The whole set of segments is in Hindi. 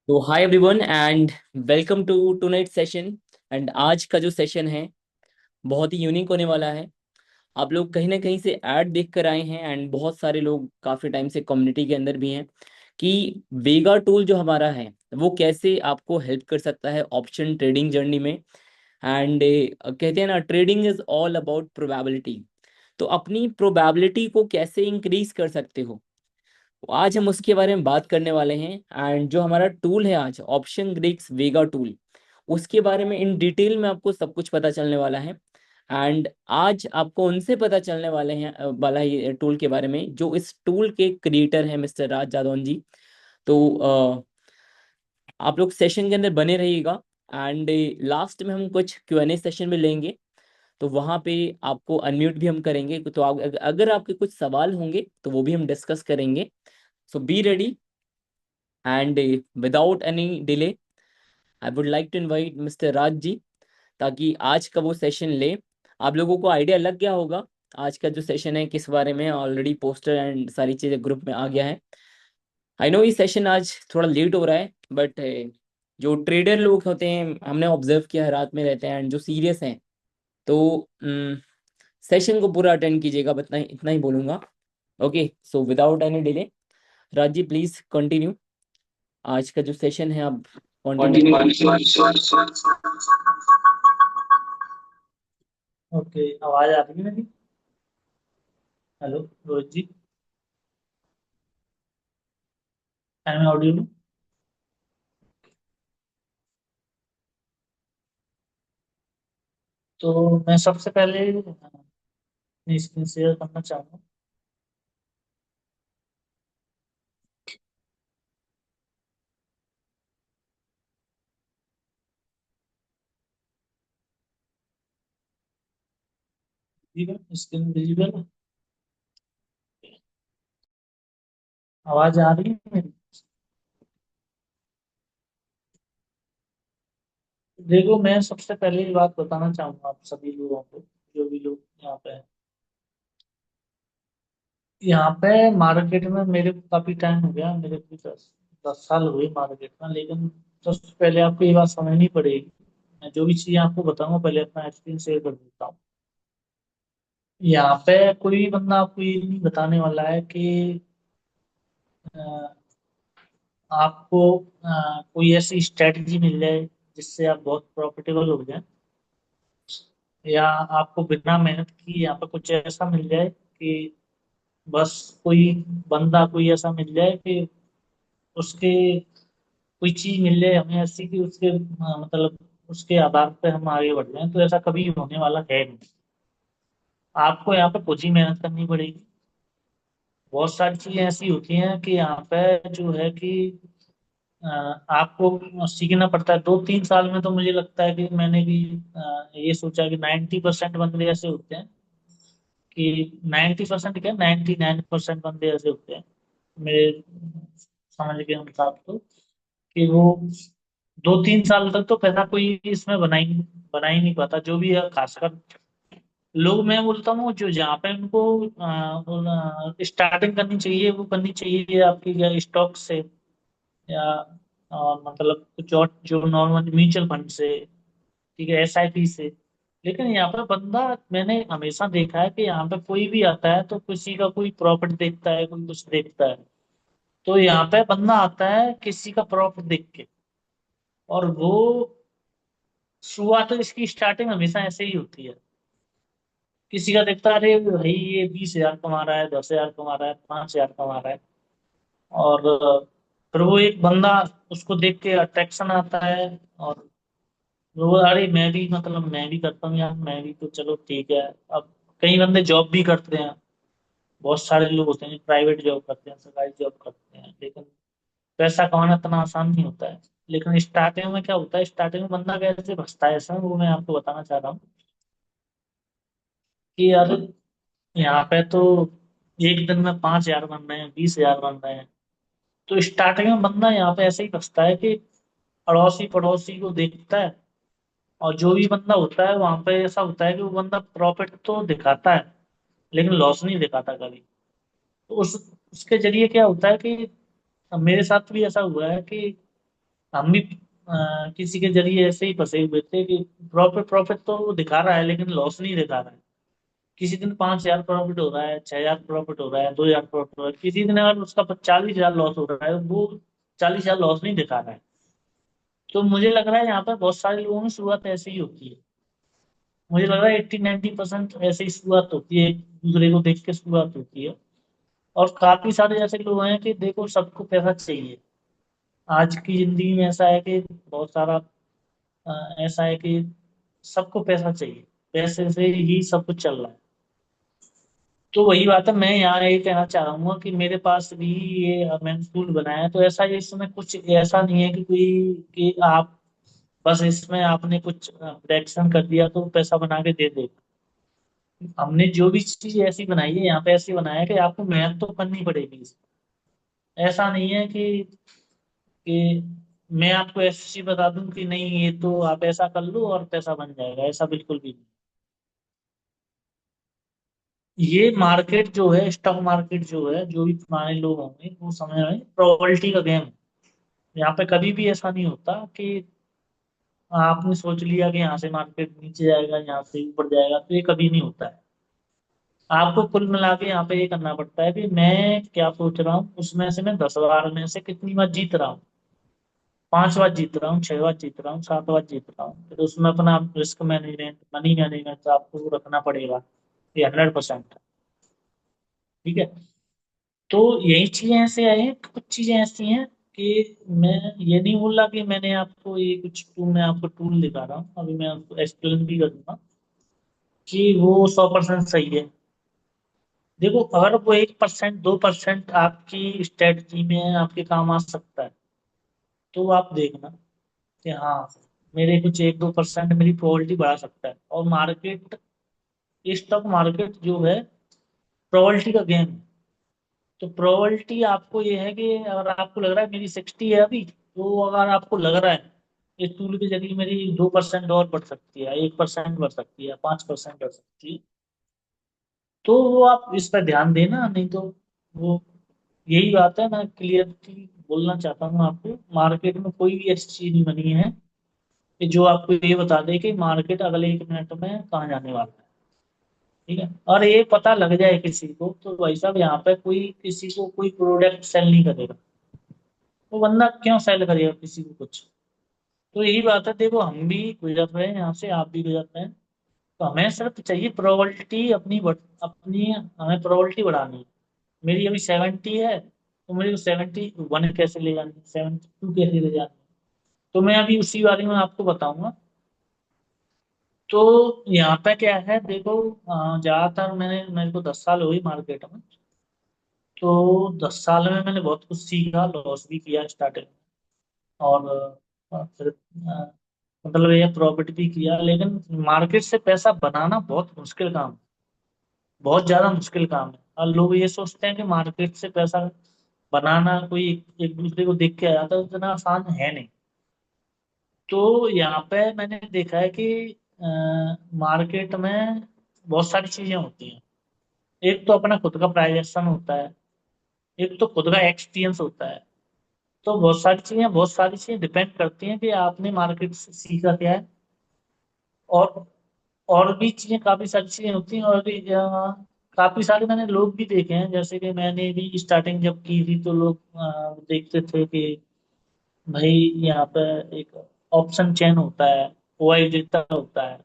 तो hi everyone and welcome to tonight session. And आज का जो सेशन है बहुत ही यूनिक होने वाला है। आप लोग कहीं ना कहीं से ऐड देख कर आए हैं एंड बहुत सारे लोग काफ़ी टाइम से कम्युनिटी के अंदर भी हैं कि वेगा टूल जो हमारा है वो कैसे आपको हेल्प कर सकता है ऑप्शन ट्रेडिंग जर्नी में। एंड कहते हैं ना, trading is all about probability. तो अपनी प्रोबेबिलिटी को कैसे इंक्रीज कर सकते हो, आज हम उसके बारे में बात करने वाले हैं। एंड जो हमारा टूल है आज, ऑप्शन ग्रीक्स वेगा टूल, उसके बारे में इन डिटेल में आपको सब कुछ पता चलने वाला है। एंड आज आपको उनसे पता चलने वाला है ये टूल के बारे में जो इस टूल के क्रिएटर हैं, मिस्टर राज जादौन जी। तो आप लोग सेशन के अंदर बने रहिएगा। एंड लास्ट में हम कुछ Q&A सेशन में लेंगे, तो वहाँ पे आपको अनम्यूट भी हम करेंगे। तो अगर आपके कुछ सवाल होंगे तो वो भी हम डिस्कस करेंगे। So be ready. And without any delay I would like to invite mister Raj ji, ताकि आज का वो सेशन ले। आप लोगों को आइडिया लग गया होगा आज का जो सेशन है किस बारे में, ऑलरेडी पोस्टर एंड सारी चीज़ें ग्रुप में आ गया है। आई नो ये सेशन आज थोड़ा लेट हो रहा है, बट जो ट्रेडर लोग होते हैं हमने ऑब्जर्व किया है रात में रहते हैं एंड जो सीरियस हैं, तो सेशन को पूरा अटेंड कीजिएगा, बस इतना ही बोलूँगा। Okay, so without any delay, Raj ji please continue. आज का जो सेशन है आप कंटिन्यू। कंटिन्यू। ओके, आवाज आ रही है मेरी? Hello Rohit ji, I am audio. तो मैं सबसे पहले अपनी स्क्रीन शेयर करना चाहूँगा। स्क्रीन विजिबल है? आवाज आ रही है मेरी? देखो, मैं सबसे पहले ये बात बताना चाहूंगा आप सभी लोगों को, जो भी लोग यहाँ पे हैं। यहाँ पे मार्केट में मेरे को काफी टाइम हो गया, मेरे को 10 साल हुए मार्केट में, लेकिन सबसे पहले आपको ये बात समझनी पड़ेगी। मैं जो भी चीजें आपको बताऊंगा पहले अपना एक्सपीरियंस शेयर कर देता हूँ। यहाँ पे कोई भी बंदा आपको ये नहीं बताने वाला है कि अ, आपको कोई ऐसी स्ट्रेटजी मिल जाए जिससे आप बहुत प्रॉफिटेबल हो जाए, या आपको बिना मेहनत की यहाँ पे कुछ ऐसा मिल जाए कि बस कोई बंदा कोई ऐसा मिल जाए कि उसके कोई चीज मिल जाए हमें ऐसी कि उसके मतलब उसके आधार पे हम आगे बढ़ जाएं। तो ऐसा कभी होने वाला है नहीं। आपको यहाँ पे कुछ ही मेहनत करनी पड़ेगी। बहुत सारी चीजें ऐसी होती हैं कि यहाँ पे जो है कि अ, आपको सीखना पड़ता है 2-3 साल में। तो मुझे लगता है कि मैंने भी ये सोचा कि 90% बंदे ऐसे होते हैं कि 90% क्या, 99% बंदे ऐसे होते हैं मेरे समझ के अनुसार। तो कि वो 2-3 साल तक तो पैसा कोई इसमें बना ही नहीं पाता, जो भी है खासकर लोग। मैं बोलता हूँ जो जहाँ पे उनको स्टार्टिंग करनी चाहिए वो करनी चाहिए आपकी या स्टॉक से, या मतलब कुछ और जो नॉर्मल म्यूचुअल फंड से, ठीक है, एसआईपी से। लेकिन यहाँ पर बंदा, मैंने हमेशा देखा है कि यहाँ पे कोई भी आता है तो किसी का कोई प्रॉफिट देखता है, कोई कुछ देखता है। तो यहाँ पे बंदा आता है किसी का प्रॉफिट देख के, और वो शुरुआत तो इसकी स्टार्टिंग हमेशा ऐसे ही होती है। किसी का देखता है, अरे भाई ये 20,000 कमा रहा है, 10,000 कमा रहा है, 5,000 कमा रहा है। और फिर वो एक बंदा, उसको देख के अट्रैक्शन आता है, और वो अरे मैं भी, मतलब मैं भी करता हूँ यार, मैं भी, तो चलो ठीक है। अब कई बंदे जॉब भी करते हैं। बहुत सारे लोग होते हैं प्राइवेट जॉब करते हैं, सरकारी जॉब करते हैं, लेकिन पैसा कमाना इतना आसान नहीं होता है। लेकिन स्टार्टिंग में क्या होता है, स्टार्टिंग में बंदा कैसे फंसता है ऐसा, वो मैं आपको बताना चाह रहा हूँ कि यार यहाँ पे तो एक दिन में 5,000 बन रहे हैं, 20,000 बन रहे हैं। तो स्टार्टिंग में बंदा यहाँ पे ऐसे ही फंसता है कि अड़ोसी पड़ोसी को देखता है। और जो भी बंदा होता है वहां पे ऐसा होता है कि वो बंदा प्रॉफिट तो दिखाता है लेकिन लॉस नहीं दिखाता कभी। तो उसके जरिए क्या होता है कि मेरे साथ भी ऐसा हुआ है कि हम भी किसी के जरिए ऐसे ही फंसे हुए थे कि प्रॉफिट प्रॉफिट तो वो दिखा रहा है लेकिन लॉस नहीं दिखा रहा है। किसी दिन 5,000 प्रॉफिट हो रहा है, 6,000 प्रॉफिट हो रहा है, 2,000 प्रॉफिट हो रहा है, किसी दिन अगर उसका 40,000 लॉस हो रहा है, वो 40,000 लॉस नहीं दिखा रहा है। तो मुझे लग रहा है यहाँ पर बहुत सारे लोगों की शुरुआत ऐसे ही होती है। मुझे लग रहा है 80-90% ऐसे ही शुरुआत होती है, एक दूसरे को देख के शुरुआत होती है। और काफी सारे ऐसे लोग हैं कि देखो सबको पैसा चाहिए। आज की जिंदगी में ऐसा है कि बहुत सारा ऐसा है कि सबको पैसा चाहिए। पैसे से ही सब कुछ चल रहा है। तो वही बात है, मैं यहाँ ये कहना चाह रहा हूँ कि मेरे पास भी ये मैंने टूल बनाया है, तो ऐसा इसमें कुछ ऐसा नहीं है कि कोई कि आप बस इसमें आपने कुछ प्रेडिक्शन कर दिया तो पैसा बना के दे दे। हमने जो भी चीज ऐसी बनाई है यहाँ पे ऐसी बनाया है कि आपको मेहनत तो करनी पड़ेगी इसमें। ऐसा नहीं है कि मैं आपको ऐसी चीज बता दूं कि नहीं ये तो आप ऐसा कर लो और पैसा बन जाएगा, ऐसा बिल्कुल भी नहीं। ये मार्केट जो है, स्टॉक मार्केट जो है, जो भी पुराने लोग होंगे वो समझ रहे हैं, प्रोबेबिलिटी का गेम। यहाँ पे कभी भी ऐसा नहीं होता कि आपने सोच लिया कि यहाँ से मार्केट नीचे जाएगा, यहाँ से ऊपर जाएगा, तो ये कभी नहीं होता है। आपको कुल मिला के यहाँ पे ये करना पड़ता है कि मैं क्या सोच रहा हूँ, उसमें से मैं 10 बार में से कितनी बार जीत रहा हूँ। 5 बार जीत रहा हूँ, 6 बार जीत रहा हूँ, 7 बार जीत रहा हूँ, फिर उसमें अपना रिस्क मैनेजमेंट, मनी मैनेजमेंट तो आपको रखना पड़ेगा। ये 100%। ठीक है। तो यही चीजें ऐसे आए हैं, कुछ चीजें ऐसी हैं कि मैं ये नहीं बोल रहा कि मैंने आपको ये कुछ टूल, मैं आपको टूल दिखा रहा हूँ, अभी मैं आपको एक्सप्लेन भी करूंगा कि वो 100% सही है। देखो अगर वो 1% 2% आपकी स्ट्रेटजी में आपके काम आ सकता है, तो आप देखना कि हाँ मेरे कुछ 1-2% मेरी प्रोबेबिलिटी बढ़ा सकता है। और मार्केट, स्टॉक मार्केट जो है, प्रोबेबिलिटी का गेम है। तो प्रोबेबिलिटी आपको ये है कि अगर आपको लग रहा है मेरी 60 है अभी, तो अगर आपको लग रहा है इस टूल के जरिए मेरी 2% और बढ़ सकती है, 1% बढ़ सकती है, 5% बढ़ सकती है, तो वो आप इस पर ध्यान देना। नहीं तो वो, यही बात है, मैं क्लियरली बोलना चाहता हूँ आपको, मार्केट में कोई भी ऐसी चीज नहीं बनी है कि जो आपको ये बता दे कि मार्केट अगले 1 मिनट में कहाँ जाने वाला है। ठीक है। और ये पता लग जाए किसी को तो भाई साहब यहाँ पे कोई किसी को कोई प्रोडक्ट सेल नहीं करेगा। वो बंदा क्यों सेल करेगा किसी को कुछ। तो यही बात है, देखो हम भी गुजर रहे हैं यहाँ से, आप भी गुजर रहे हैं। तो हमें सिर्फ चाहिए प्रोबेबिलिटी अपनी हमें प्रोबेबिलिटी बढ़ानी है। मेरी अभी 70 है, तो मुझे 71 कैसे ले जानी है, 72 कैसे ले जानी है, तो मैं अभी उसी बारे में आपको बताऊंगा। तो यहाँ पे क्या है देखो, ज्यादातर मेरे को 10 साल हुई मार्केट में। तो 10 साल में मैंने बहुत कुछ सीखा, लॉस भी किया स्टार्टिंग में। और फिर मतलब ये प्रॉफिट भी किया, लेकिन मार्केट से पैसा बनाना बहुत मुश्किल काम है। बहुत ज्यादा मुश्किल काम है। और लोग ये सोचते हैं कि मार्केट से पैसा बनाना कोई एक दूसरे को देख के आ जाता है, उतना आसान है नहीं। तो यहाँ पे मैंने देखा है कि मार्केट में बहुत सारी चीजें होती हैं। एक तो अपना खुद का प्राइजेक्शन होता है, एक तो खुद का एक्सपीरियंस होता है। तो बहुत सारी चीजें डिपेंड करती हैं कि आपने मार्केट से सीखा क्या है। और और भी चीजें, काफी सारी चीजें होती हैं। और भी काफी सारे मैंने लोग भी देखे हैं, जैसे कि मैंने भी स्टार्टिंग जब की थी तो लोग देखते थे कि भाई यहाँ पे एक ऑप्शन चेन होता है, ओआई डेटा होता है,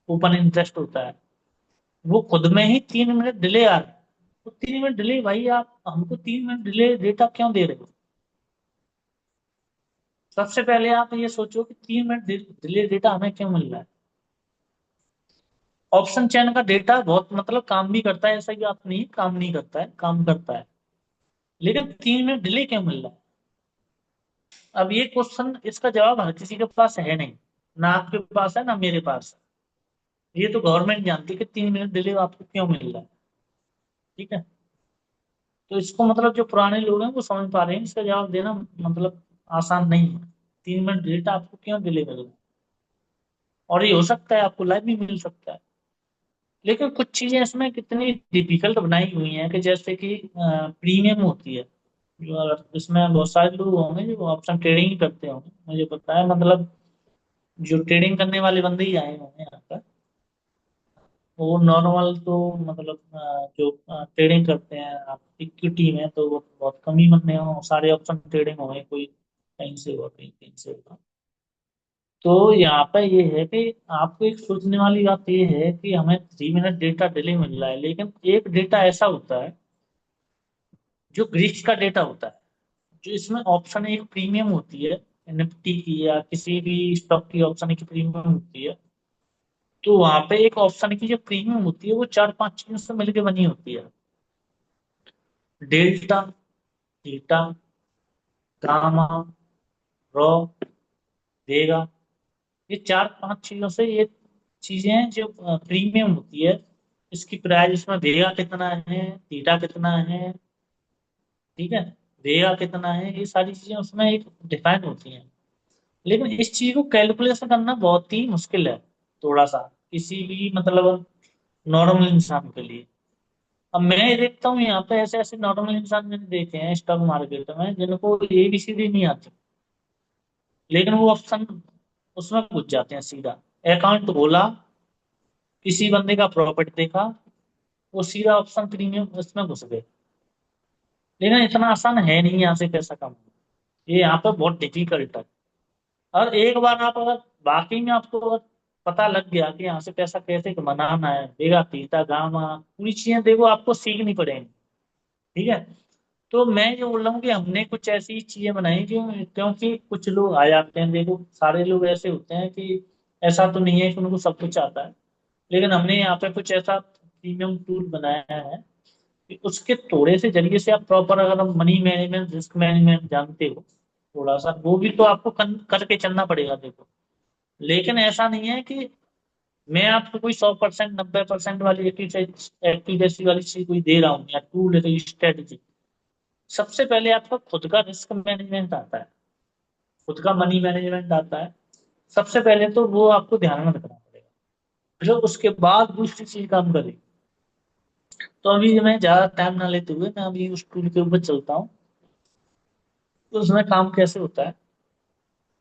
ओपन इंटरेस्ट होता है, वो खुद में ही 3 मिनट डिले आ रहा है। तो 3 मिनट डिले, भाई आप हमको 3 मिनट डिले डेटा क्यों दे रहे हो। सबसे पहले आप ये सोचो कि 3 मिनट डिले डेटा हमें क्यों मिल रहा है। ऑप्शन चेन का डेटा बहुत मतलब काम भी करता है, ऐसा ही बात नहीं काम नहीं करता है, काम करता है। लेकिन 3 मिनट डिले क्यों मिल रहा है। अब ये क्वेश्चन, इसका जवाब हर किसी के पास है नहीं। ना आपके पास है ना मेरे पास है। ये तो गवर्नमेंट जानती है कि 3 मिनट डिले आपको क्यों मिल रहा है। ठीक है। तो इसको मतलब जो पुराने लोग हैं वो समझ पा रहे हैं, इसका जवाब देना मतलब आसान नहीं है। 3 मिनट डेटा आपको क्यों डिले मिल रहा है। और ये हो सकता है आपको लाइव भी मिल सकता है। लेकिन कुछ चीजें इसमें कितनी डिफिकल्ट बनाई हुई हैं कि जैसे कि प्रीमियम होती है। जो इसमें बहुत सारे लोग होंगे जो ऑप्शन ट्रेडिंग ही करते होंगे, मुझे पता है, मतलब जो ट्रेडिंग करने वाले बंदे ही आए होंगे यहाँ पर। वो नॉर्मल तो मतलब जो ट्रेडिंग करते हैं आप इक्विटी में, तो वो बहुत कम ही बंदे हों, सारे ऑप्शन ट्रेडिंग होंगे, कोई कहीं से होगा कहीं कहीं से होगा। तो यहाँ पे ये है कि आपको एक सोचने वाली बात ये है कि हमें 3 मिनट डेटा डेली मिल रहा है, लेकिन एक डेटा ऐसा होता है जो ग्रीक्स का डेटा होता है, जो इसमें ऑप्शन एक प्रीमियम होती है, निफ्टी की या किसी भी स्टॉक की ऑप्शन की प्रीमियम होती है। तो वहां पे एक ऑप्शन की जो प्रीमियम होती है वो चार पांच चीजों से मिलकर बनी होती है। डेल्टा, थीटा, गामा, रॉ, वेगा, ये चार पांच चीजों से ये चीजें हैं जो प्रीमियम होती है। इसकी प्राइस, इसमें वेगा कितना है, थीटा कितना है, ठीक है, वेगा कितना है, ये सारी चीजें उसमें एक डिफाइन होती हैं। लेकिन इस चीज को कैलकुलेशन करना बहुत ही मुश्किल है, थोड़ा सा, किसी भी मतलब नॉर्मल इंसान के लिए। अब मैं ये देखता हूँ यहाँ पे ऐसे ऐसे नॉर्मल इंसान मैंने देखे हैं स्टॉक मार्केट में जिनको ABCD नहीं आती, लेकिन वो ऑप्शन उसमें घुस जाते हैं सीधा। अकाउंट खोला, किसी बंदे का प्रॉफिट देखा, वो सीधा ऑप्शन प्रीमियम उसमें घुस गए। लेकिन इतना आसान है नहीं यहाँ से पैसा कमाना, ये यहाँ पे बहुत डिफिकल्ट है। और एक बार आप अगर वाकई में आपको अगर पता लग गया कि यहाँ से पैसा कैसे बनाना है, बेगा पीता गामा पूरी चीजें देखो आपको सीखनी पड़ेगी, ठीक है। तो मैं ये बोल रहा हूँ कि हमने कुछ ऐसी चीजें बनाई जो, क्योंकि कुछ लोग आ जाते हैं, देखो सारे लोग ऐसे होते हैं कि ऐसा तो नहीं है कि उनको सब कुछ आता है। लेकिन हमने यहाँ पे कुछ ऐसा प्रीमियम टूल बनाया है कि उसके थोड़े से जरिए से आप प्रॉपर, अगर हम मनी मैनेजमेंट रिस्क मैनेजमेंट जानते हो थोड़ा सा, वो भी तो आपको करके चलना पड़ेगा देखो। लेकिन ऐसा नहीं है कि मैं आपको कोई 100% 90% वाली एक्यूरेसी वाली चीज कोई दे रहा हूँ या टूल स्ट्रेटेजी। सबसे पहले आपका खुद का रिस्क मैनेजमेंट आता है, खुद का मनी मैनेजमेंट आता है। सबसे पहले तो वो आपको ध्यान में रखना पड़ेगा, फिर उसके बाद दूसरी चीज काम करेगी। तो अभी मैं ज्यादा टाइम ना लेते हुए मैं अभी उस टूल के ऊपर चलता हूँ। तो उसमें काम कैसे होता है,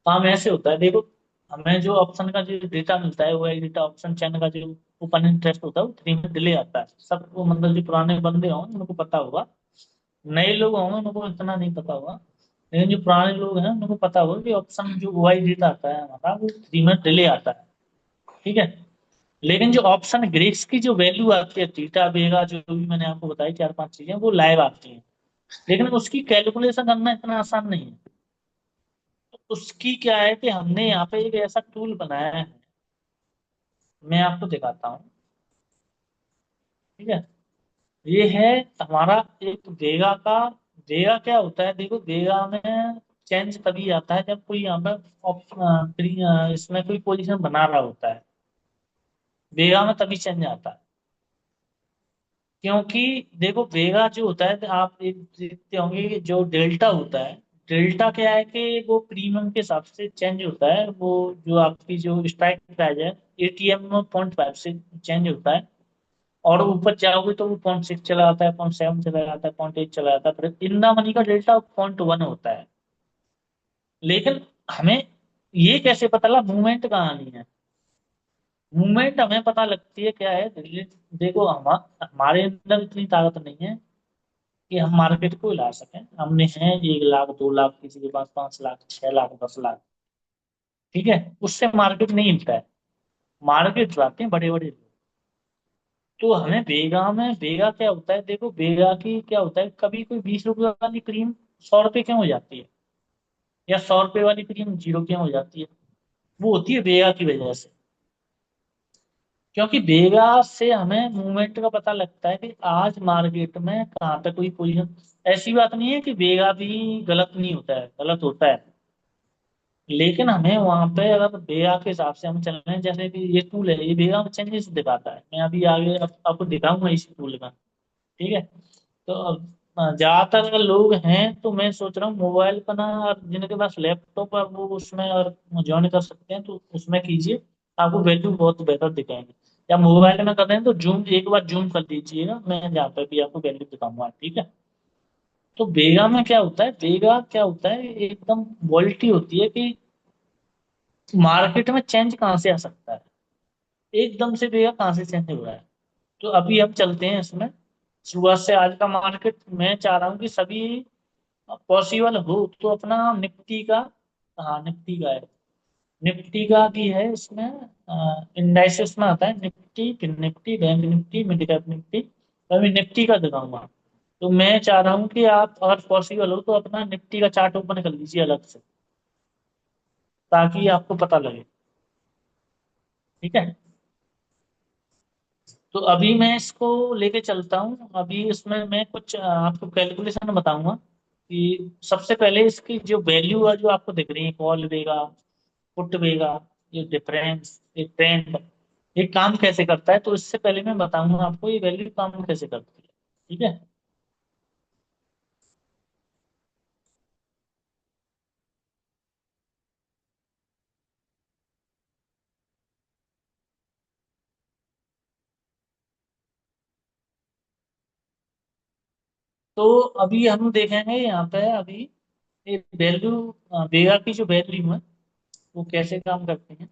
काम ऐसे होता है देखो। हमें जो ऑप्शन का जो डेटा मिलता है, वो एक डेटा ऑप्शन चैन का जो ओपन इंटरेस्ट होता है वो 3 मिनट डिले आता है। सबको मतलब जो पुराने बंदे होंगे उनको पता होगा, नए लोग होंगे उनको इतना नहीं पता होगा। लेकिन जो पुराने लोग हैं उनको पता होगा कि ऑप्शन जो वाई डेटा आता है हमारा वो 3 मिनट डिले आता है, ठीक है। लेकिन जो ऑप्शन ग्रीक्स की जो वैल्यू आती है, थीटा वेगा जो भी मैंने आपको बताई चार पांच चीजें, वो लाइव आती हैं। लेकिन उसकी कैलकुलेशन करना इतना आसान नहीं है। तो उसकी क्या है कि हमने यहाँ पे एक ऐसा टूल बनाया है, मैं आपको दिखाता हूँ, ठीक है। ये है हमारा एक वेगा का। वेगा क्या होता है देखो, वेगा में चेंज तभी आता है जब कोई यहाँ पर इसमें कोई पोजीशन बना रहा होता है। वेगा में तभी चेंज आता है, क्योंकि देखो वेगा जो होता है, आप एक देखते होंगे कि जो डेल्टा होता है, डेल्टा क्या है कि वो प्रीमियम के हिसाब से चेंज होता है। वो जो आपकी जो स्ट्राइक प्राइस है, ATM में 0.5 से चेंज होता है। और ऊपर जाओगे तो वो 0.6 चला जाता है, 0.7 चला जाता है, 0.8 चला जाता है, फिर इन द मनी का डेल्टा 0.1 होता है। लेकिन हमें ये कैसे पता लगा मूवमेंट कहाँ आनी है। मूवमेंट हमें पता लगती है क्या है, देखो हमारे अंदर इतनी ताकत नहीं है कि हम मार्केट को हिला सकें। हमने हैं 1 लाख 2 लाख, किसी के पास 5 लाख 6 लाख 10 लाख, ठीक है। उससे मार्केट नहीं हिलता है, मार्केट चलाते हैं बड़े बड़े लोग। तो हमें बेगा में, बेगा क्या होता है देखो, बेगा की क्या होता है, कभी कोई 20 रुपए वाली क्रीम 100 रुपए क्यों हो जाती है, या 100 रुपए वाली क्रीम 0 क्यों हो जाती है, वो होती है बेगा की वजह से। क्योंकि बेगा से हमें मूवमेंट का पता लगता है कि आज मार्केट में कहाँ पे कोई पोजीशन। ऐसी बात नहीं है कि बेगा भी गलत नहीं होता है, गलत होता है। लेकिन हमें वहां पे अगर बेगा के हिसाब से हम चल रहे हैं, जैसे कि ये टूल है, ये बेगा में चेंजेस दिखाता है। मैं अभी आगे आपको दिखाऊंगा इस टूल का, ठीक है। तो अब ज्यादातर अगर लोग हैं तो मैं सोच रहा हूँ मोबाइल पर ना, और जिनके पास लैपटॉप है वो उसमें और ज्वाइन कर सकते हैं, तो उसमें कीजिए, आपको वैल्यू बहुत बेहतर दिखाएंगे। या मोबाइल में कर रहे हैं तो जूम, एक बार जूम कर दीजिएगा, मैं जहाँ पे भी आपको वैल्यू दिखाऊंगा, ठीक है। तो बेगा में क्या होता है, बेगा क्या होता है, एकदम वोल्टी होती है कि मार्केट में चेंज कहाँ से आ सकता है, एकदम से बेगा कहाँ से चेंज हो रहा है। तो अभी हम चलते हैं इसमें, शुरुआत से आज का मार्केट मैं चाह रहा हूँ कि सभी पॉसिबल हो तो अपना निफ्टी का, हाँ निफ्टी का है, निफ्टी का भी है इसमें, इंडाइसेस में आता है निफ्टी, फिर Nifty, bank Nifty, mid cap Nifty. तो अभी निफ्टी का दिखाऊंगा। तो मैं चाह रहा हूँ कि आप अगर पॉसिबल हो तो अपना निफ्टी का चार्ट ओपन कर लीजिए अलग से, ताकि आपको पता लगे। ठीक है। तो अभी मैं इसको लेके चलता हूँ। अभी इसमें मैं कुछ आपको कैलकुलेशन बताऊंगा कि सबसे पहले इसकी जो वैल्यू है जो आपको दिख रही है, कॉल वेगा, पुट वेगा, ये डिफरेंस, ये ट्रेंड, ये काम कैसे करता है, तो इससे पहले मैं बताऊंगा आपको ये वैल्यू काम कैसे करती है। ठीक है। तो अभी हम देखेंगे यहाँ पे अभी ये वैल्यू, वेगा की जो वैल्यू है वो कैसे काम करती है।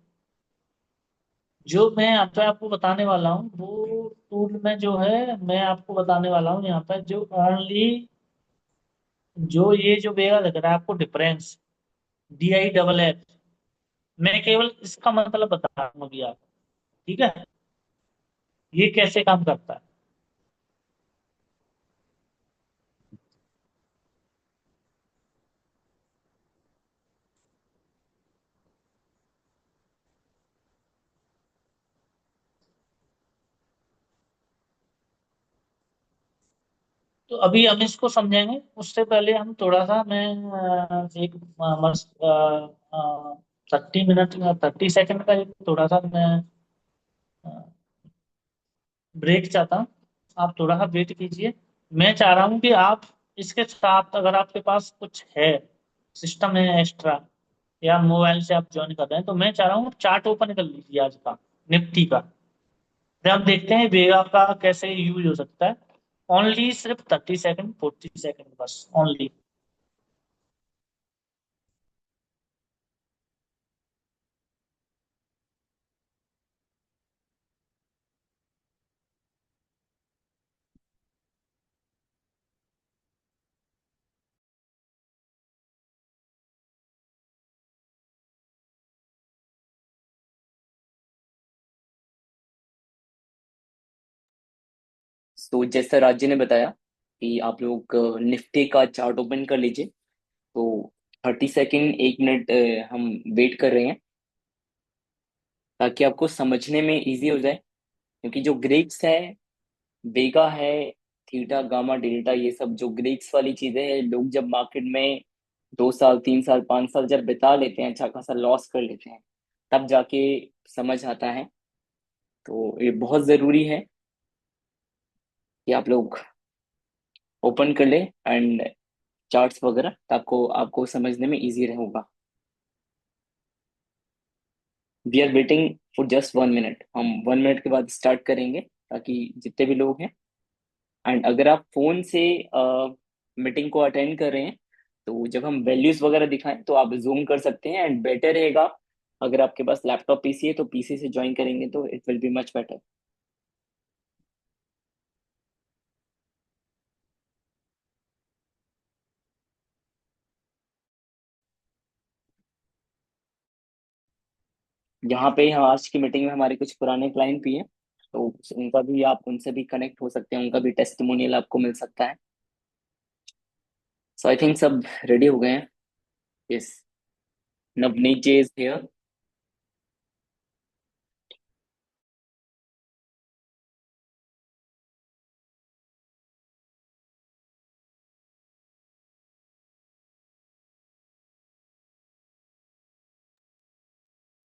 जो मैं यहाँ पे आपको बताने वाला हूँ वो टूल में जो है मैं आपको बताने वाला हूँ यहाँ पे, जो ओनली जो ये जो वेगा लग रहा है आपको डिफरेंस, DIFF, मैं केवल इसका मतलब बता रहा हूँ अभी आपको। ठीक है। ये कैसे काम करता है। तो अभी हम इसको समझेंगे, उससे पहले हम थोड़ा सा मैं एक 30 मिनट या 30 सेकंड का एक थोड़ा सा मैं ब्रेक चाहता हूँ। आप थोड़ा सा वेट कीजिए। मैं चाह रहा हूँ कि आप इसके साथ अगर आपके पास कुछ है, सिस्टम है एक्स्ट्रा, या मोबाइल से आप ज्वाइन कर रहे हैं, तो मैं चाह रहा हूँ चार्ट ओपन कर लीजिए आज का निफ्टी का। फिर हम देखते हैं वेगा का कैसे यूज हो सकता है। ओनली सिर्फ 30 सेकंड, 40 सेकंड बस ओनली। तो जैसा राज्य ने बताया कि आप लोग निफ्टी का चार्ट ओपन कर लीजिए। तो 30 सेकेंड, 1 मिनट हम वेट कर रहे हैं ताकि आपको समझने में इजी हो जाए। क्योंकि जो ग्रीक्स है, वेगा है, थीटा, गामा, डेल्टा, ये सब जो ग्रीक्स वाली चीजें हैं, लोग जब मार्केट में 2 साल, 3 साल, 5 साल जब बिता लेते हैं, अच्छा खासा लॉस कर लेते हैं, तब जाके समझ आता है। तो ये बहुत जरूरी है कि आप लोग ओपन कर ले एंड चार्ट्स वगैरह, आपको आपको समझने में इजी रहेगा। We are waiting for just 1 minute. हम 1 मिनट के बाद स्टार्ट करेंगे ताकि जितने भी लोग हैं, एंड अगर आप फोन से मीटिंग को अटेंड कर रहे हैं तो जब हम वैल्यूज वगैरह दिखाएं तो आप जूम कर सकते हैं एंड बेटर रहेगा। अगर आपके पास लैपटॉप पीसी है तो पीसी से ज्वाइन करेंगे तो it will be much better. यहाँ पे हम आज की मीटिंग में हमारे कुछ पुराने क्लाइंट भी हैं, तो उनका भी, आप उनसे भी कनेक्ट हो सकते हैं, उनका भी टेस्टिमोनियल आपको मिल सकता है। सो आई थिंक सब रेडी हो गए हैं। Yes, Navneet J is here.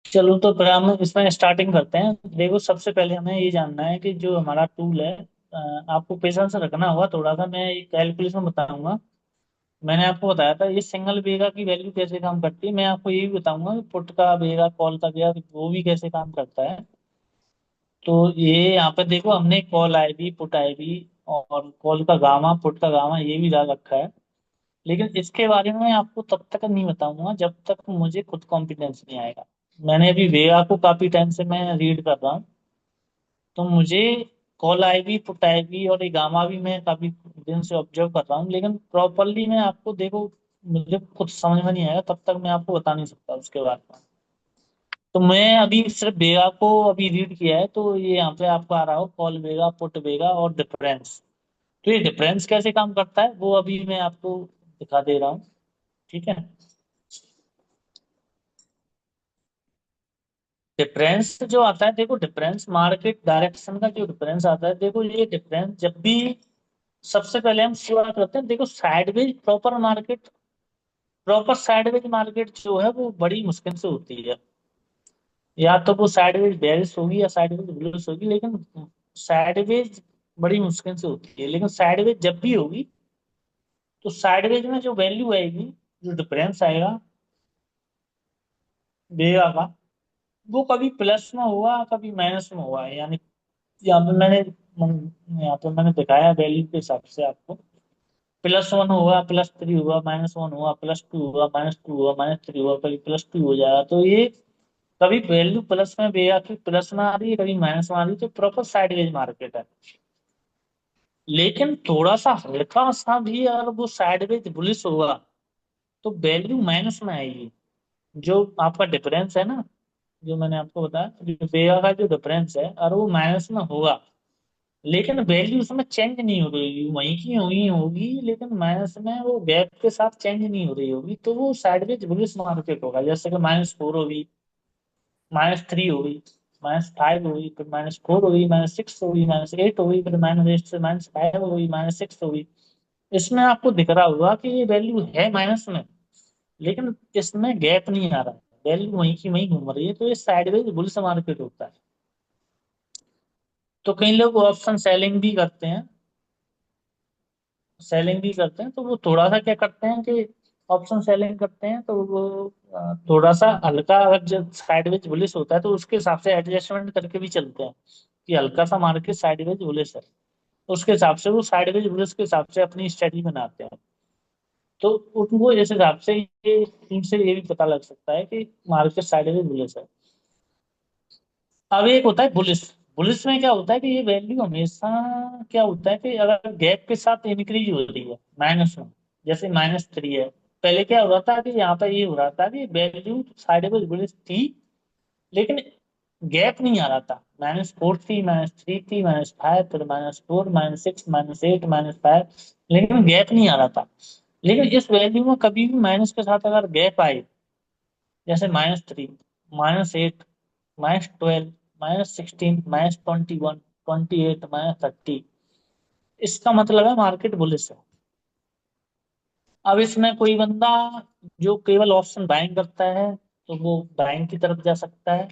चलो तो फिर हम इसमें स्टार्टिंग करते हैं। देखो सबसे पहले हमें ये जानना है कि जो हमारा टूल है, आपको पेशेंस रखना होगा थोड़ा सा, मैं एक कैलकुलेशन बताऊंगा। मैंने आपको बताया था ये सिंगल बेगा की वैल्यू कैसे काम करती है, मैं आपको ये भी बताऊंगा कि पुट का बेगा, कॉल का बेगा, वो भी कैसे काम करता है। तो ये यहाँ पे देखो हमने कॉल आईडी, पुट आईडी और कॉल का गामा, पुट का गामा ये भी डाल रखा है। लेकिन इसके बारे में मैं आपको तब तक नहीं बताऊंगा जब तक मुझे खुद कॉन्फिडेंस नहीं आएगा। मैंने अभी वेगा को काफी टाइम से मैं रीड कर रहा हूँ, तो मुझे कॉल आई भी, पुट आई भी और ये गामा भी मैं काफी दिन से ऑब्जर्व कर रहा हूँ, लेकिन प्रॉपरली मैं आपको देखो, मुझे खुद समझ में नहीं आएगा तब तक मैं आपको बता नहीं सकता उसके बारे में। तो मैं अभी सिर्फ वेगा को अभी रीड किया है, तो ये यहाँ पे आपको आ रहा हो कॉल वेगा, पुट वेगा और डिफरेंस। तो ये डिफरेंस कैसे काम करता है वो अभी मैं आपको दिखा दे रहा हूँ। ठीक है। डिफरेंस जो आता है, देखो डिफरेंस मार्केट डायरेक्शन का जो डिफरेंस आता है, देखो ये डिफरेंस जब भी, सबसे पहले हम शुरुआत करते हैं, देखो साइडवेज प्रॉपर साइडवेज मार्केट जो है वो बड़ी मुश्किल से होती है। या तो वो साइडवेज बेरिश होगी या साइडवेज बुलिश होगी, लेकिन साइडवेज बड़ी मुश्किल से होती है। लेकिन साइडवेज जब भी होगी, तो साइडवेज में जो वैल्यू आएगी, जो डिफरेंस आएगा बेगा का, वो कभी प्लस में होगा कभी माइनस में होगा। यानी यहाँ पे मैंने दिखाया वैल्यू के हिसाब से आपको, +1 होगा, +3 होगा, -1 होगा, +2 होगा, -2 होगा, -3 होगा, कभी +2 हो जाएगा। तो ये कभी वैल्यू प्लस में या फिर प्लस में आ रही है, कभी माइनस में आ रही है, तो प्रॉपर साइडवेज मार्केट है। लेकिन थोड़ा सा हल्का सा भी अगर वो साइडवेज बुलिश होगा, तो वैल्यू माइनस में आएगी। जो आपका डिफरेंस है ना, जो मैंने आपको बताया, जो बेगा का जो डिफरेंस है, और वो माइनस में होगा, लेकिन वैल्यू उसमें चेंज नहीं हो रही होगी, वहीं की वहीं होगी, लेकिन माइनस में वो गैप के साथ चेंज नहीं हो रही होगी, तो वो साइडवेज बुलिश मार्केट होगा। जैसे कि -4 होगी, -3 होगी, -5 होगी, फिर -4 होगी, -6 होगी, -8 होगी, फिर -8 से -5 होगी, -6 होगी। इसमें आपको दिख रहा होगा कि ये वैल्यू है माइनस में, लेकिन इसमें गैप नहीं आ रहा है, वैल्यू वहीं की वहीं घूम रही है, तो ये साइडवेज बुलिश मार्केट होता है। तो कई लोग ऑप्शन सेलिंग भी करते हैं, तो वो थोड़ा सा क्या करते हैं कि ऑप्शन सेलिंग करते हैं, तो वो थोड़ा सा हल्का, अगर जब साइडवेज बुलिश होता है तो उसके हिसाब से एडजस्टमेंट करके भी चलते हैं कि हल्का सा मार्केट साइडवेज बुलिश है, तो उसके हिसाब से वो साइडवेज बुलिश के हिसाब से अपनी स्ट्रेटजी बनाते हैं। तो उनको इस हिसाब से ये, इनसे ये भी पता लग सकता है कि मार्केट साइडवेज बुलिश है। अब एक होता है बुलिश। बुलिश में क्या होता है कि ये वैल्यू हमेशा, क्या होता है कि अगर गैप के साथ इंक्रीज हो रही है माइनस में, जैसे -3 है, पहले क्या हो रहा था कि यहाँ पर ये हो रहा था कि वैल्यू साइडेबल बुलिश थी, लेकिन गैप नहीं आ रहा था। -4 थी, -3 थी, -5, फिर -4, -6, -8, -5, लेकिन गैप नहीं आ रहा था। लेकिन इस वैल्यू में कभी भी माइनस के साथ अगर गैप आए, जैसे -3, -8, -12, -16, -21, 28, -30, इसका मतलब है मार्केट बुलिश है। अब इसमें कोई बंदा जो केवल ऑप्शन बाइंग करता है, तो वो बाइंग की तरफ जा सकता है।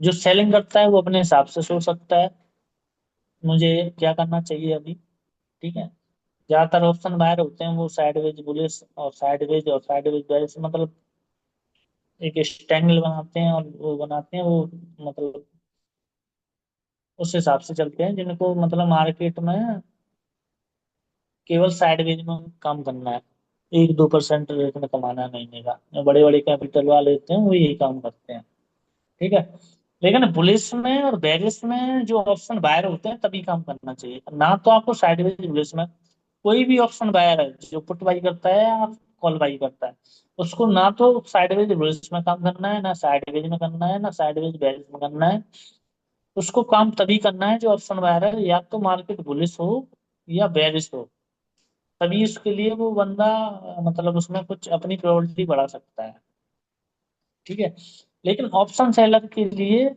जो सेलिंग करता है वो अपने हिसाब से सोच सकता है मुझे क्या करना चाहिए अभी। ठीक है। ज्यादातर ऑप्शन बायर होते हैं वो साइडवेज बुलिश और साइडवेज बेरिश, मतलब एक स्टैंगल बनाते हैं, और वो बनाते हैं वो, मतलब उस हिसाब से चलते हैं जिनको मतलब मार्केट में केवल साइडवेज में काम करना है, 1-2% रेट में कमाना है महीने का। जो बड़े बड़े कैपिटल वाले होते हैं वो यही काम करते हैं। ठीक है। लेकिन बुलिश में और बेरिश में जो ऑप्शन बायर होते हैं तभी काम करना चाहिए, ना तो आपको साइडवेज बुलिश में। कोई भी ऑप्शन बायर है जो पुट बाई करता है या कॉल बाई करता है, उसको ना तो साइडवेज बुलिश में काम करना है, ना साइडवेज में करना है, ना साइडवेज बेरिश में करना है। उसको काम तभी करना है जो ऑप्शन बायर है, या तो मार्केट बुलिश हो या बेरिश हो, तभी उसके लिए वो बंदा मतलब उसमें कुछ अपनी प्रोबेबिलिटी बढ़ा सकता है। ठीक है। लेकिन ऑप्शन सेलर के लिए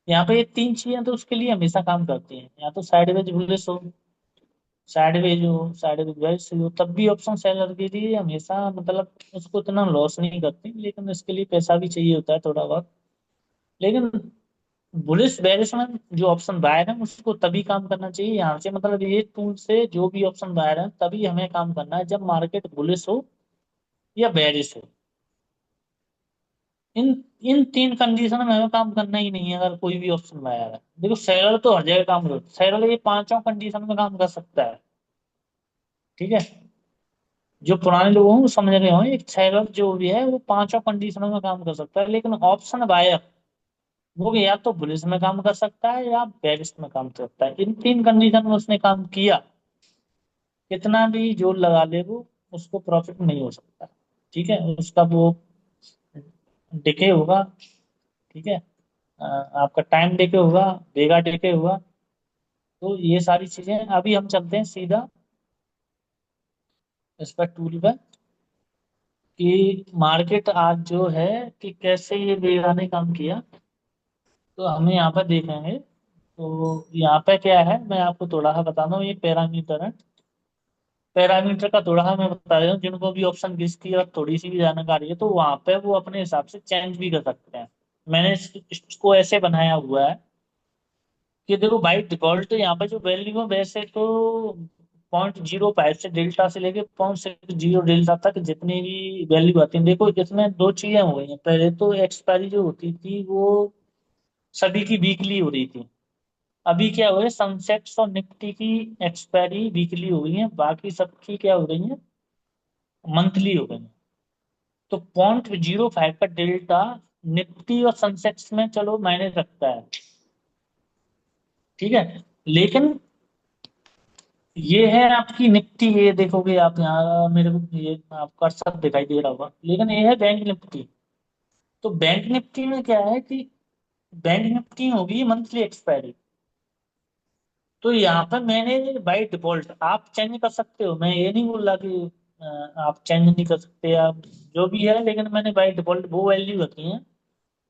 यहाँ पे ये तीन चीजें तो उसके लिए हमेशा काम करती हैं, या तो साइडवेज बुलिश हो, साइडवेज बेरिश हो, तब भी ऑप्शन सेलर के लिए हमेशा मतलब उसको इतना लॉस नहीं करती, लेकिन इसके लिए पैसा भी चाहिए होता है थोड़ा बहुत। लेकिन बुलिश बेरिश में जो ऑप्शन बायर है उसको तभी काम करना चाहिए यहाँ से, मतलब ये टूल से जो भी ऑप्शन बायर है तभी हमें काम करना है जब मार्केट बुलिश हो या बेरिश हो। इन इन तीन कंडीशन में हमें काम करना ही नहीं है अगर कोई भी ऑप्शन में आया है। देखो सेलर तो हर जगह काम करता है, सेलर ये पांचों कंडीशन में काम कर सकता है। ठीक है। जो पुराने लोग हों वो समझ रहे हों, एक सेलर जो भी है वो पांचों कंडीशनों में काम कर सकता है, लेकिन ऑप्शन बायर वो या तो बुलिश में काम कर सकता है या बेरिश में काम कर सकता है। इन तीन कंडीशन में उसने काम किया, कितना भी जोर लगा ले वो, उसको प्रॉफिट नहीं हो सकता। ठीक है, उसका वो डिके होगा। ठीक है, आपका टाइम डिके होगा, वेगा डिके होगा। तो ये सारी चीजें, अभी हम चलते हैं सीधा इस पर टूल पर, कि मार्केट आज जो है कि कैसे ये वेगा ने काम किया। तो हमें यहाँ पर देखेंगे, तो यहाँ पे क्या है मैं आपको थोड़ा सा बता दूं, ये पैरामीटर है। पैरामीटर का थोड़ा सा मैं बता देता हूँ, जिनको भी ऑप्शन किस की और थोड़ी सी भी जानकारी है तो वहां पे वो अपने हिसाब से चेंज भी कर सकते हैं। मैंने इसको ऐसे बनाया हुआ है कि देखो बाई डिफॉल्ट यहाँ पे जो वैल्यू है वैसे तो 0.05 से डेल्टा से लेके 0.60 डेल्टा तक जितनी भी वैल्यू आती है, देखो इसमें दो चीजें हो गई हैं। पहले तो एक्सपायरी जो होती थी वो सभी की वीकली हो रही थी। अभी क्या हुआ है, सनसेट्स और निफ्टी की एक्सपायरी वीकली हो गई है, बाकी सबकी क्या हो गई है, मंथली हो गई है। तो 0.05 का डेल्टा निफ्टी और सनसेट्स में चलो मायने रखता है। ठीक है, लेकिन ये है आपकी निफ्टी, ये देखोगे आप यहाँ मेरे को ये आपका सब दिखाई दे रहा होगा, लेकिन ये है बैंक निफ्टी। तो बैंक निफ्टी में क्या है कि बैंक निफ्टी होगी मंथली एक्सपायरी। तो यहाँ पर मैंने बाय डिफॉल्ट, आप चेंज कर सकते हो, मैं ये नहीं बोल रहा कि आप चेंज नहीं कर सकते, आप जो भी है, लेकिन मैंने बाय डिफॉल्ट वो वैल्यू रखी है।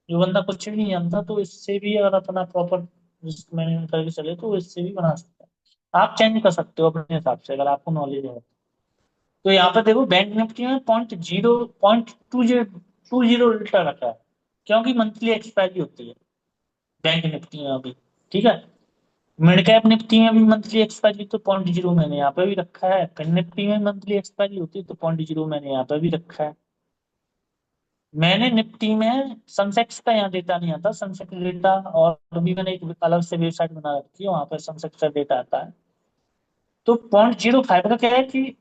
जो बंदा कुछ भी नहीं जानता तो इससे भी अगर अपना प्रॉपर रिस्क मैनेजमेंट करके चले तो इससे भी बना सकता है। आप चेंज कर सकते हो अपने हिसाब से अगर आपको नॉलेज है। तो यहाँ पर देखो बैंक निफ्टी में 0.20 उल्टा रखा है, क्योंकि मंथली एक्सपायरी होती है बैंक निफ्टी में अभी। ठीक है, मिड कैप निफ्टी में भी मंथली एक्सपायरी तो 0.0 मैंने यहाँ पे भी रखा है, फिन निफ्टी में मंथली एक्सपायरी होती है तो 0.0 मैंने यहाँ पे भी रखा है। मैंने निफ्टी में सनसेक्स का यहाँ डेटा नहीं आता, सनसेक्स डेटा और भी मैंने एक अलग से वेबसाइट बना रखी है, वहां पर सनसेक्स का डेटा आता है। तो 0.05 का क्या है कि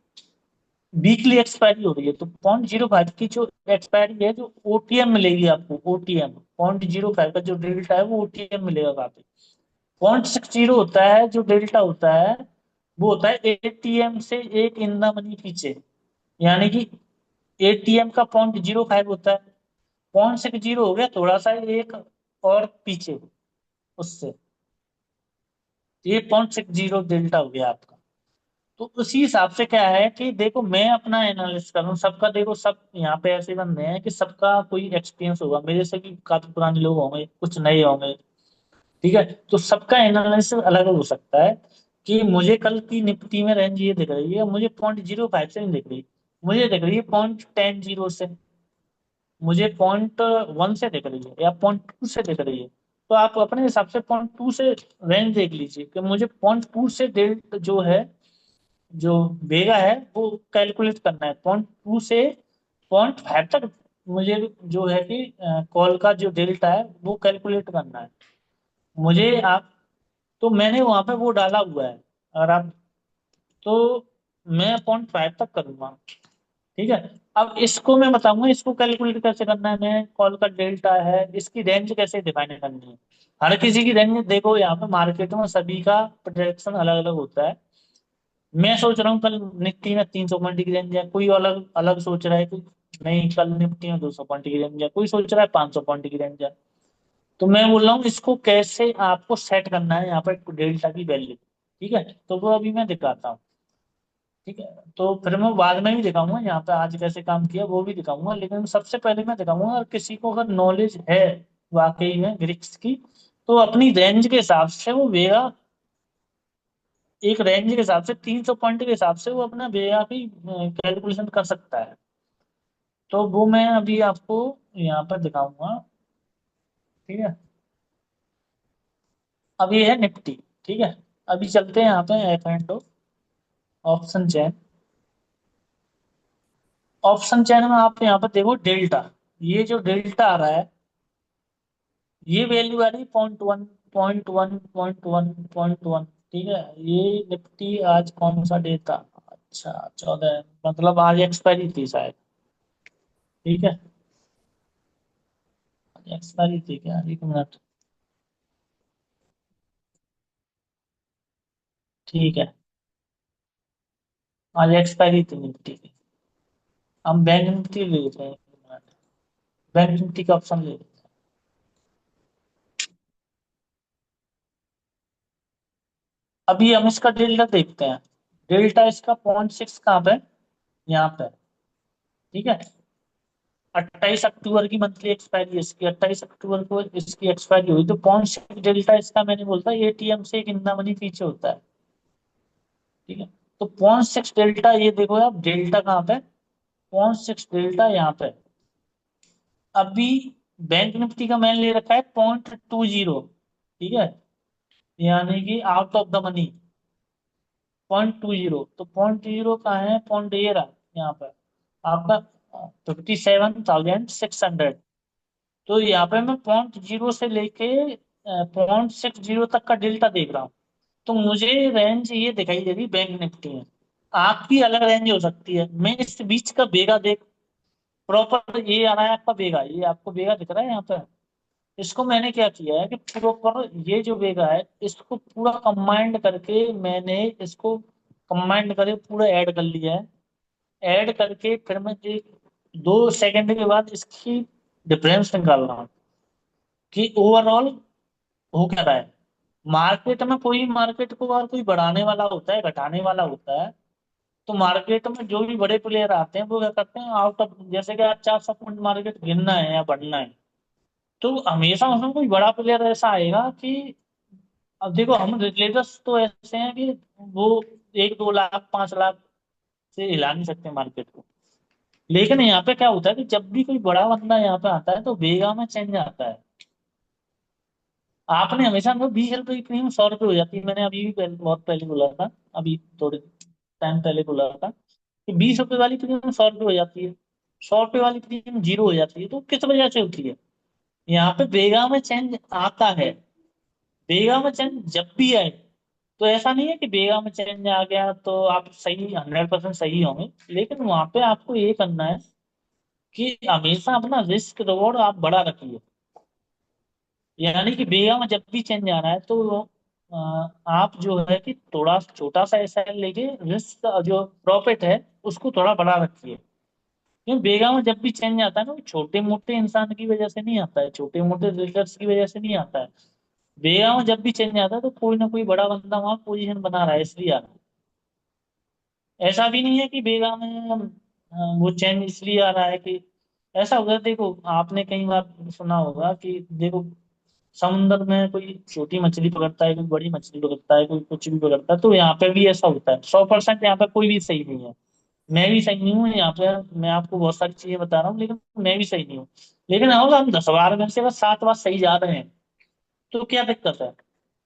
वीकली एक्सपायरी हो रही है, तो 0.05 की जो एक्सपायरी है, जो ओटीएम मिलेगी आपको, ओटीएम 0.05 का जो डेल्टा है वो ओटीएम मिलेगा वहां पे। 0.60 होता है जो डेल्टा होता है, वो होता है एटीएम से एक इन द मनी पीछे। यानी कि एटीएम का 0.05 होता है, 0.60 हो गया थोड़ा सा एक और पीछे उससे, ये 0.60 डेल्टा हो गया आपका। तो उसी हिसाब से क्या है कि देखो मैं अपना एनालिसिस करूँ सबका, देखो सब यहाँ पे ऐसे बंदे हैं कि सबका कोई एक्सपीरियंस होगा, मेरे से भी काफी पुराने लोग होंगे, कुछ नए होंगे। ठीक है, तो सबका एनालिसिस अलग हो सकता है। कि मुझे कल की निफ्टी में रेंज ये दिख रही है, मुझे 0.05 से नहीं दिख रही, मुझे दिख रही है 0.10 से, मुझे 0.1 से दिख रही है या 0.2 से दिख रही है। तो आप अपने हिसाब से 0.2 से रेंज देख लीजिए कि मुझे 0.2 से डेल्ट जो है, जो वेगा है वो कैलकुलेट करना है 0.2 से 0.5 तक। मुझे जो है कि कॉल का जो डेल्टा है वो कैलकुलेट करना है मुझे। आप, तो मैंने वहां पे वो डाला हुआ है, अगर आप, तो मैं 0.5 तक करूंगा। ठीक है, अब इसको मैं बताऊंगा इसको कैलकुलेट कैसे करना है, मैं कॉल का डेल्टा है इसकी रेंज कैसे डिफाइन करनी है। हर किसी की रेंज देखो, यहाँ पे मार्केट में सभी का प्रोजेक्शन अलग अलग होता है। मैं सोच रहा हूँ कल निफ्टी में 300 पॉइंट की रेंज है, कोई अलग अलग सोच रहा है कि नहीं कल निफ्टी में 200 पॉइंट की रेंज है, कोई सोच रहा है 500 पॉइंट की रेंज है। तो मैं बोल रहा हूँ इसको कैसे आपको सेट करना है यहाँ पर डेल्टा की वैल्यू। ठीक है, तो वो अभी मैं दिखाता हूँ। ठीक है, तो फिर मैं बाद में भी दिखाऊंगा यहाँ पे आज कैसे काम किया वो भी दिखाऊंगा, लेकिन सबसे पहले मैं दिखाऊंगा अगर किसी को अगर नॉलेज है वाकई में ग्रिक्स की, तो अपनी रेंज के हिसाब से वो वेगा, एक रेंज के हिसाब से 300 पॉइंट के हिसाब से वो अपना वेगा की कैलकुलेशन कर सकता है। तो वो मैं अभी आपको यहाँ पर दिखाऊंगा। ठीक है, अब ये है निफ्टी। ठीक है, अभी चलते हैं यहाँ पे F and option chain. Option chain में आप यहाँ पर देखो डेल्टा, ये जो डेल्टा आ रहा है, ये वैल्यू आ रही है 0.1, 0.1, 0.1, 0.1। ठीक है, ये निफ्टी आज कौन सा डे था, अच्छा 14, मतलब आज एक्सपायरी थी शायद। ठीक है, आज एक्सपायरी थी क्या, एक मिनट। ठीक है, आज एक्सपायरी थी निफ्टी की। हम बैंक निफ्टी ले लेते हैं, एक मिनट। बैंक निफ्टी का ऑप्शन ले लेते हैं। अभी हम इसका डेल्टा देखते हैं। डेल्टा इसका 0.6 कहाँ पे, यहाँ पे। ठीक है, 28 अक्टूबर की मंथली एक्सपायरी है इसकी, 28 अक्टूबर को इसकी एक्सपायरी हुई, तो 0.6 डेल्टा इसका मैंने बोलता है एटीएम से एक इंदा मनी पीछे होता है। ठीक है, तो 0.6 डेल्टा, ये देखो आप डेल्टा कहाँ पे, 0.6 डेल्टा यहाँ पे। अभी बैंक निफ्टी का मैंने ले रखा है 0.20। ठीक है, यानी कि आउट ऑफ द मनी 0.20, तो 0.20 कहाँ है, पॉइंट ये रहा यहाँ पर आपका 57,600। तो यहाँ पे मैं 0.0 से लेके 0.60 तक का डेल्टा देख रहा हूँ। तो मुझे रेंज ये दिखाई दे रही बैंक निफ्टी में। आपकी अलग रेंज हो सकती है, मैं इस बीच का बेगा देख, प्रॉपर ये आ रहा है आपका बेगा, ये आपको बेगा दिख रहा है यहाँ पे। इसको मैंने क्या किया है कि प्रॉपर ये जो बेगा है इसको पूरा कंबाइंड करके मैंने इसको कंबाइंड करके पूरा ऐड कर लिया है। ऐड करके फिर मैं एक 2 सेकंड के बाद इसकी डिफरेंस निकाल रहा हूँ कि ओवरऑल हो क्या रहा है। मार्केट में कोई, मार्केट को अगर कोई बढ़ाने वाला होता है घटाने वाला होता है, तो मार्केट में जो भी बड़े प्लेयर आते हैं वो क्या करते हैं, आउट ऑफ, जैसे कि आज 400 पॉइंट मार्केट गिरना है या बढ़ना है, तो हमेशा उसमें कोई बड़ा प्लेयर ऐसा आएगा कि, अब देखो हम रिटेलर्स तो ऐसे हैं कि वो 1-2 लाख 5 लाख से हिला नहीं सकते मार्केट को। लेकिन यहाँ पे क्या होता है कि जब भी कोई बड़ा बंदा यहाँ पे आता है तो वेगा में चेंज आता है। आपने हमेशा मतलब 20 रुपए की क्रीम 100 रुपए हो जाती है, मैंने अभी भी बहुत पहले बोला था, अभी थोड़े टाइम पहले बोला था कि 20 रुपए वाली क्रीम 100 रुपए हो जाती है, 100 रुपए वाली क्रीम 0 हो जाती है, तो किस वजह से होती है। यहाँ पे वेगा में चेंज आता है। बेगा में चेंज जब भी आए, तो ऐसा नहीं है कि बेगा में चेंज आ गया तो आप सही 100% सही होंगे, लेकिन वहां पे आपको ये करना है कि हमेशा अपना रिस्क रिवॉर्ड आप बड़ा रखिए। यानी कि बेगा में जब भी चेंज आ रहा है तो आप जो है कि थोड़ा छोटा सा ऐसा लेके रिस्क जो प्रॉफिट है उसको थोड़ा बड़ा रखिए। क्योंकि बेगा में जब भी चेंज आता है ना, छोटे मोटे इंसान की वजह से नहीं आता है, छोटे मोटे रिजल्ट्स की वजह से नहीं आता है। बेगा में जब भी चेंज आता है तो कोई ना कोई बड़ा बंदा वहां पोजीशन बना रहा है, इसलिए आ रहा है। ऐसा भी नहीं है कि बेगा में वो चेंज इसलिए आ रहा है कि ऐसा होगा। देखो आपने कई बार सुना होगा कि देखो समुंदर में कोई छोटी मछली पकड़ता है, कोई बड़ी मछली पकड़ता है, कोई कुछ भी पकड़ता है, तो यहाँ पे भी ऐसा होता है। 100% यहाँ पे कोई भी सही नहीं है। मैं भी सही नहीं हूँ यहाँ पे, मैं आपको बहुत सारी चीजें बता रहा हूँ लेकिन मैं भी सही नहीं हूँ। लेकिन अगर हम 10 बार में से अगर 7 बार सही जा रहे हैं तो क्या दिक्कत है।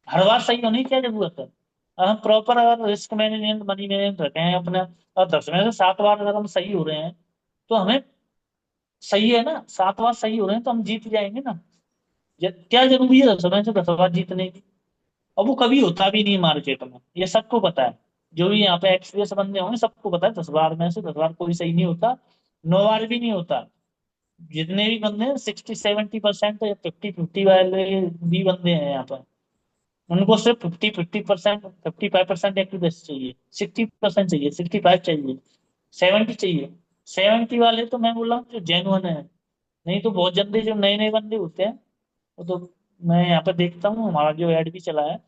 हर बार सही होने की क्या जरूरत है। हम प्रॉपर अगर रिस्क मैनेजमेंट मनी मैनेजमेंट रखे हैं अपने, और 10 में से 7 बार अगर हम सही हो रहे हैं तो हमें सही है ना, 7 बार सही हो रहे हैं तो हम जीत जाएंगे ना। क्या जरूरी है 10 में से 10 बार जीतने की। और वो कभी होता भी नहीं मार्केट में, ये सबको पता है। जो भी यहाँ पे एक्सपीरियंस बंदे होंगे सबको पता है 10 बार में से 10 बार कोई सही नहीं होता, 9 बार भी नहीं होता। जितने भी बंदे हैं 60-70% या 50-50 वाले भी बंदे हैं यहाँ पर, उनको सिर्फ 50-50%, 55% एक्यूरेसी चाहिए, 60% चाहिए, 65 चाहिए, 70 चाहिए। 70 वाले तो मैं बोल रहा हूँ जो जेन्युइन है। नहीं तो बहुत जल्दी जो नए नए बंदे होते हैं, वो तो मैं यहाँ पे देखता हूँ, हमारा जो ऐड भी चला है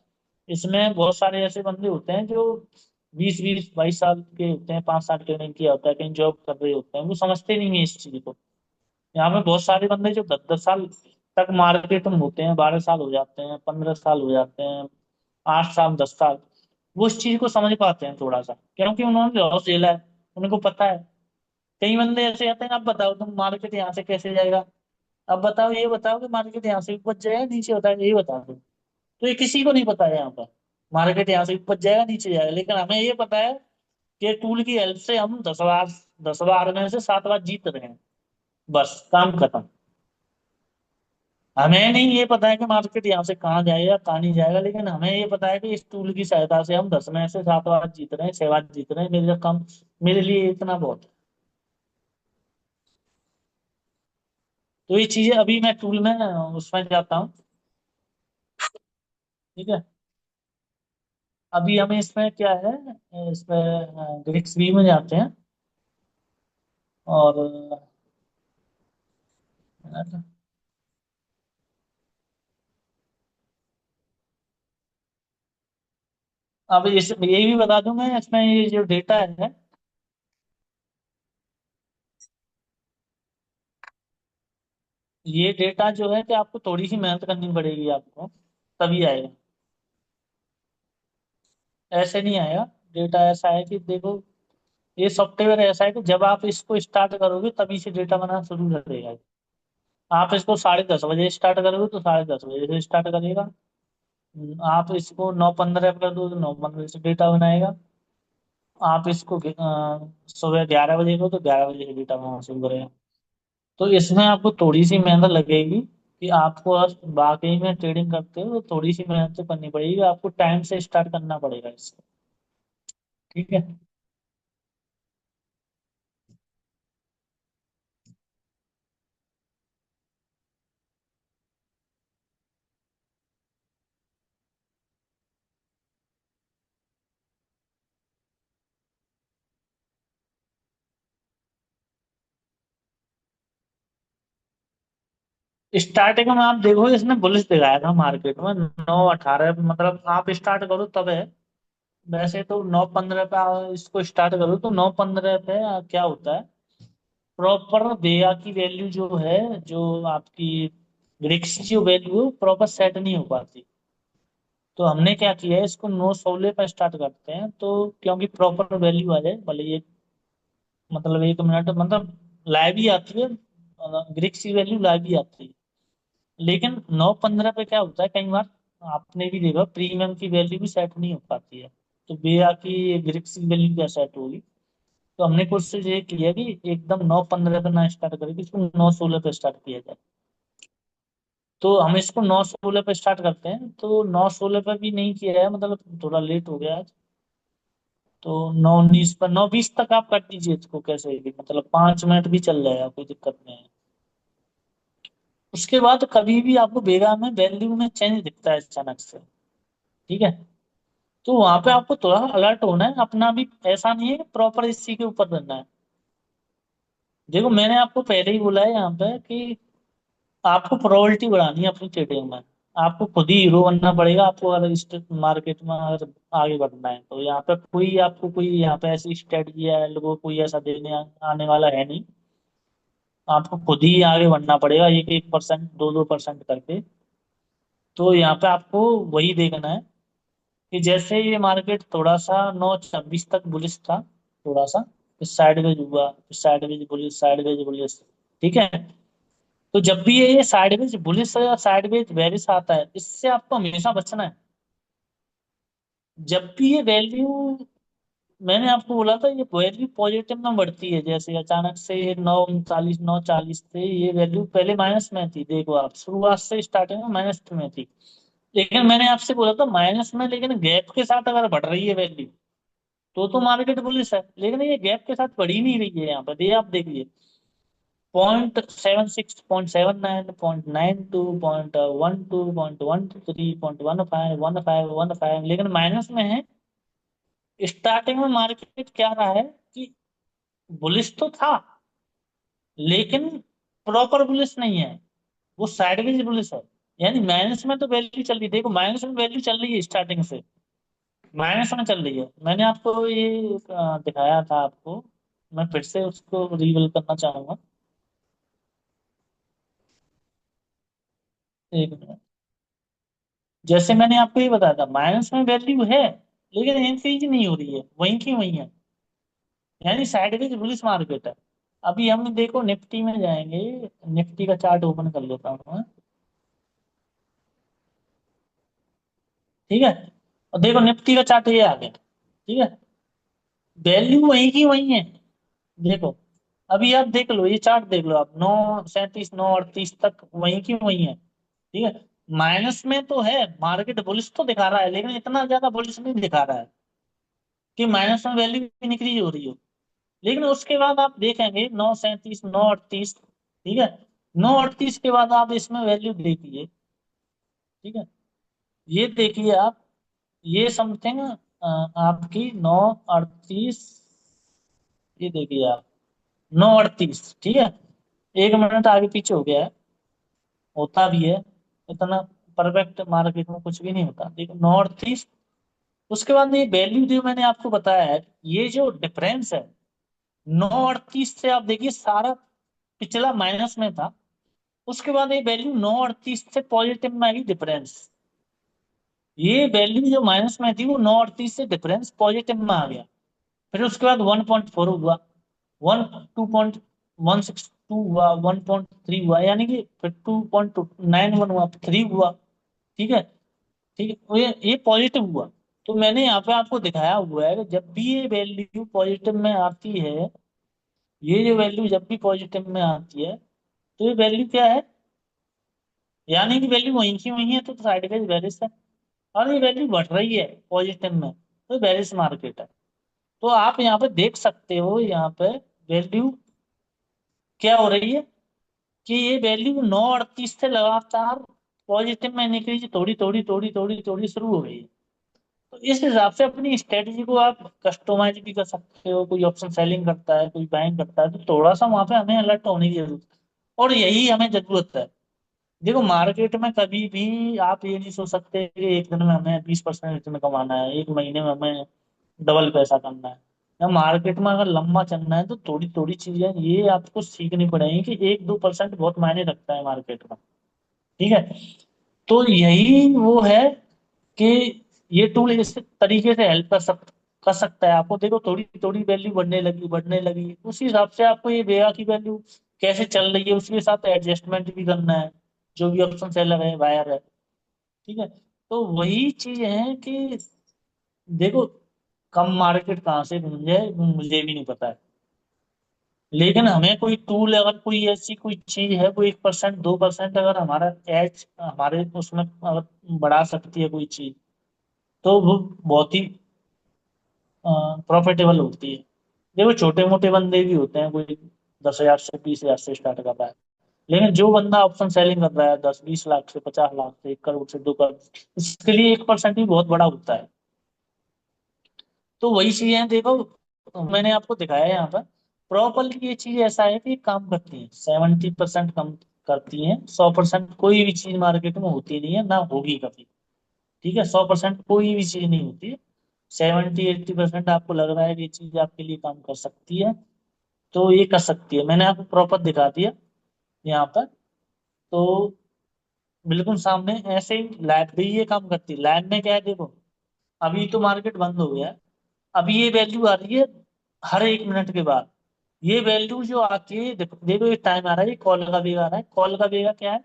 इसमें बहुत सारे ऐसे बंदे होते हैं जो 20-20 22 साल के होते हैं, 5 साल ट्रेनिंग किया होता है, कहीं जॉब कर रहे होते हैं, वो समझते नहीं है इस चीज को। यहाँ पे बहुत सारे बंदे जो 10-10 साल तक मार्केट में होते हैं, 12 साल हो जाते हैं, 15 साल हो जाते हैं, 8 साल 10 साल, वो उस चीज को समझ पाते हैं थोड़ा सा, क्योंकि उन्होंने लॉस झेला है, उनको पता है। कई बंदे ऐसे आते हैं, अब बताओ तुम मार्केट यहाँ से कैसे जाएगा, अब बताओ, ये बताओ कि मार्केट यहाँ से ऊपर जाएगा नीचे होता है, ये बता दो। तो ये किसी को नहीं पता है यहाँ पर, मार्केट यहाँ से ऊपर जाएगा नीचे जाएगा, लेकिन हमें ये पता है कि टूल की हेल्प से हम 10 बार, 10 बार में से 7 बार जीत रहे हैं। बस काम खत्म। हमें नहीं ये पता है कि मार्केट यहाँ से कहाँ जाएगा कहाँ नहीं जाएगा, लेकिन हमें ये पता है कि इस टूल की सहायता से हम 10 में से 7 बार जीत रहे हैं, 6 बार जीत रहे हैं, मेरे कम, मेरे लिए इतना बहुत है। तो ये चीजें अभी मैं टूल में उसमें जाता हूँ। ठीक है। अभी हमें इसमें क्या है, इसमें ग्रिक्स बी में जाते हैं। और अब इस ये भी बता दूं मैं, इसमें ये जो डेटा है, ये डेटा जो है कि आपको थोड़ी सी मेहनत करनी पड़ेगी आपको, तभी आएगा। ऐसे नहीं आएगा। डेटा ऐसा है कि देखो, ये सॉफ्टवेयर ऐसा है कि जब आप इसको स्टार्ट करोगे तभी से डेटा बनाना शुरू करेगा। आप इसको 10:30 बजे स्टार्ट करोगे तो 10:30 बजे से स्टार्ट करेगा। आप इसको 9:15 पर कर दो तो 9:15 से डेटा बनाएगा। आप इसको सुबह 11 बजे को तो 11 बजे से डेटा बनाना शुरू करेगा। तो इसमें आपको थोड़ी सी मेहनत लगेगी कि आपको अगर वाकई में ट्रेडिंग करते हो तो थोड़ी सी मेहनत तो करनी पड़ेगी, आपको टाइम से स्टार्ट करना पड़ेगा इसको। ठीक है। स्टार्टिंग में आप देखो, इसने बुलिश दिखाया था मार्केट में 9:18, मतलब आप स्टार्ट करो तब है। वैसे तो 9:15 पे इसको स्टार्ट करो तो 9:15 पे क्या होता है, प्रॉपर बेया की वैल्यू जो है, जो आपकी ग्रिक्स की जो वैल्यू है प्रॉपर सेट नहीं हो पाती। तो हमने क्या किया है, इसको 9:16 पे स्टार्ट करते हैं, तो क्योंकि प्रॉपर वैल्यू आ जाए, भले ये मतलब 1 मिनट मतलब लाइव ही आती है, ग्रिक्स की वैल्यू लाइव ही आती है। लेकिन 9:15 पे क्या होता है कई बार, आपने भी देखा प्रीमियम की वैल्यू भी सेट नहीं हो पाती है। तो बेया की ग्रिक्स की वैल्यू क्या सेट होगी। तो हमने कोशिश ये की है कि एकदम 9:15 पे ना स्टार्ट करें, इसको 9:16 पे स्टार्ट किया जाए। तो हम इसको 9:16 पे स्टार्ट करते हैं, तो 9:16 पे भी नहीं किया है, मतलब थोड़ा लेट हो गया आज। तो 9:19 पर 9:20 तक आप कर दीजिए इसको, कैसे भी मतलब 5 मिनट भी चल जाएगा, कोई दिक्कत नहीं है। उसके बाद कभी भी आपको बेगा में वैल्यू में चेंज दिखता है अचानक से। ठीक है। तो वहां पे आपको थोड़ा अलर्ट होना है अपना भी, ऐसा नहीं है कि प्रॉपर इसी के ऊपर रहना है। देखो मैंने आपको पहले ही बोला है यहाँ पे कि आपको प्रोबेबिलिटी बढ़ानी है अपनी ट्रेडिंग में। आपको खुद ही हीरो बनना पड़ेगा, आपको अगर इस मार्केट में अगर आगे बढ़ना है। तो यहाँ पे कोई आपको कोई यहाँ पे ऐसी स्ट्रेटजी है लोगों को कोई ऐसा देने आने वाला है नहीं। आपको खुद ही आगे बढ़ना पड़ेगा, 1-1%, 2-2% करके। तो यहाँ पे आपको वही देखना है कि जैसे ये मार्केट थोड़ा सा 9:26 तक बुलिश था, थोड़ा सा फिर साइडवेज हुआ, फिर साइडवेज बुलिश, साइडवेज बुलिश। ठीक है। तो जब भी ये साइडवेज बुलिश या साइडवेज बेरिश आता है, इससे आपको हमेशा बचना है। जब भी ये वैल्यू, मैंने आपको बोला था ये वैल्यू पॉजिटिव में बढ़ती है, जैसे अचानक से ये 9:39, 9:40 थे, ये वैल्यू पहले माइनस में थी, देखो आप शुरुआत से स्टार्टिंग में माइनस में थी। लेकिन मैंने आपसे बोला था माइनस में, लेकिन गैप के साथ अगर बढ़ रही है वैल्यू तो मार्केट बुलिश है। लेकिन ये गैप के साथ बढ़ ही नहीं रही है, यहाँ पर ये आप देखिए, 0.76, 0.79, 0.92, 0.12, 0.13, 0.15, लेकिन माइनस में है। स्टार्टिंग में मार्केट क्या रहा है कि बुलिश तो था, लेकिन प्रॉपर बुलिश नहीं है, वो साइडवेज बुलिश है। यानी माइनस में तो वैल्यू चल रही है, देखो माइनस में वैल्यू चल रही है स्टार्टिंग से, माइनस में चल रही है। मैंने आपको ये दिखाया था आपको, मैं फिर से उसको रिवील करना चाहूंगा। एक मिनट। जैसे मैंने आपको ये बताया था माइनस में वैल्यू है, लेकिन इंक्रीज नहीं हो रही है, वहीं की वहीं है। यानी साइडवेज बुलिश मार्केट है। अभी हम देखो निफ्टी में जाएंगे, निफ्टी का चार्ट ओपन कर लेता हूँ मैं। ठीक है। और देखो निफ्टी का चार्ट ये आ गया। ठीक है। वैल्यू वहीं की वहीं है। देखो अभी आप देख लो, ये चार्ट देख लो आप, 9:37, 9:38 तक वहीं की वहीं है। ठीक है। माइनस में तो है, मार्केट बुलिश तो दिखा रहा है, लेकिन इतना ज्यादा बुलिश नहीं दिखा रहा है कि माइनस में वैल्यू इंक्रीज हो रही हो। लेकिन उसके बाद आप देखेंगे 9:37, 9:38, ठीक है, 9:38 के बाद आप इसमें वैल्यू देखिए। ठीक है, ये देखिए आप, ये समथिंग आपकी 9:38, ये देखिए आप 9:38, ठीक है, 1 मिनट आगे पीछे हो गया है, होता भी है, इतना परफेक्ट मार्केट में कुछ भी नहीं होता, लेकिन 9:38। उसके बाद ये वैल्यू जो मैंने आपको बताया है, ये जो डिफरेंस है 9:38 से, आप देखिए सारा पिछला माइनस में था, उसके बाद ये वैल्यू 9:38 से पॉजिटिव में आई डिफरेंस। ये वैल्यू जो माइनस में थी वो 9:38 से डिफरेंस पॉजिटिव में आ गया। फिर उसके बाद 1.4 हुआ, 2.162 हुआ, 1.3 हुआ, यानी कि फिर 2.91 हुआ, 3 हुआ। ठीक है, ठीक है, तो ये पॉजिटिव हुआ। तो मैंने यहाँ पे आपको दिखाया हुआ है कि जब भी ये वैल्यू पॉजिटिव में आती है, ये जो वैल्यू जब भी पॉजिटिव में आती है, तो ये वैल्यू क्या है, यानी कि वैल्यू वहीं की वहीं है, तो साइडवेज बेरिश है। और ये वैल्यू बढ़ रही है पॉजिटिव में, तो बेरिश मार्केट है। तो आप यहाँ पे देख सकते हो, यहाँ पे वैल्यू क्या हो रही है कि ये वैल्यू 9:38 से लगातार पॉजिटिव में निकली, थोड़ी थोड़ी थोड़ी थोड़ी थोड़ी शुरू हो गई है। तो इस हिसाब से अपनी स्ट्रेटजी को आप कस्टमाइज भी कर सकते हो। कोई ऑप्शन सेलिंग करता है, कोई बाइंग करता है, तो थोड़ा सा वहां पे हमें अलर्ट होने की जरूरत है, और यही हमें जरूरत है। देखो मार्केट में कभी भी आप ये नहीं सोच सकते कि एक दिन में हमें 20% रिटर्न कमाना है, एक महीने में हमें डबल पैसा करना है। या मार्केट में अगर लंबा चलना है, तो थोड़ी थोड़ी चीजें ये आपको सीखनी पड़ेगी कि 1-2% बहुत मायने रखता है मार्केट में। ठीक है, तो यही वो है कि ये टूल इस तरीके से हेल्प कर सकता है आपको। देखो थोड़ी थोड़ी वैल्यू बढ़ने लगी, उसी हिसाब से आपको ये बेगा की वैल्यू कैसे चल रही है उसके साथ एडजस्टमेंट भी करना है, जो भी ऑप्शन सेलर है, बायर है। ठीक है, तो वही चीज है कि देखो कम मार्केट कहाँ से ढूंढे वो मुझे भी नहीं पता है, लेकिन हमें कोई टूल, अगर कोई ऐसी कोई चीज है, कोई 1%, 2% अगर हमारा एज हमारे उसमें अगर बढ़ा सकती है कोई चीज, तो वो बहुत ही प्रॉफिटेबल होती है। देखो छोटे मोटे बंदे भी होते हैं, कोई 10,000 से 20,000 से स्टार्ट कर रहा है, लेकिन जो बंदा ऑप्शन सेलिंग कर रहा है 10-20 लाख से, 50 लाख से, 1 करोड़ से, 2 करोड़, इसके लिए 1% भी बहुत बड़ा होता है। तो वही चीज है, देखो मैंने आपको दिखाया है यहाँ पर प्रॉपरली। ये चीज ऐसा है कि काम करती है, 70% कम करती है, 100% कोई भी चीज मार्केट में होती नहीं है, ना होगी कभी। ठीक है, 100% कोई भी चीज नहीं होती है। 70-80% आपको लग रहा है कि ये चीज आपके लिए काम कर सकती है, तो ये कर सकती है। मैंने आपको प्रॉपर दिखा दिया यहाँ पर, तो बिल्कुल सामने ऐसे ही लैब भी ये काम करती है। लैब में क्या है, देखो अभी तो मार्केट बंद हो गया है, अभी ये वैल्यू आ रही है हर 1 मिनट के बाद। ये वैल्यू जो आती है, देखो देखो ये टाइम आ रहा है, ये कॉल का वेग आ रहा है। कॉल का वेगा क्या है,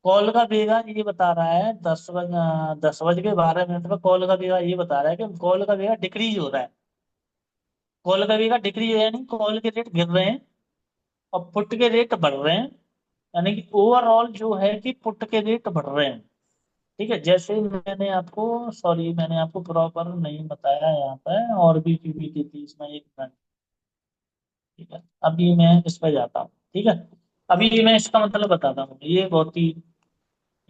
कॉल का वेगा ये बता रहा है 10 बज के 12 मिनट में कॉल का वेगा ये बता रहा है कि कॉल का वेगा डिक्रीज हो रहा है। कॉल का वेगा डिक्रीज हो, यानी कॉल के रेट गिर रहे हैं और पुट के रेट बढ़ रहे हैं। यानी कि ओवरऑल जो है कि पुट के रेट बढ़ रहे हैं। ठीक है, जैसे मैंने आपको, सॉरी मैंने आपको प्रॉपर नहीं बताया यहाँ पे, और भी पीपीटी थी इसमें, 1 मिनट। ठीक है, अभी मैं इस पर जाता हूँ। ठीक है, अभी मैं इसका मतलब बताता हूँ, ये बहुत ही,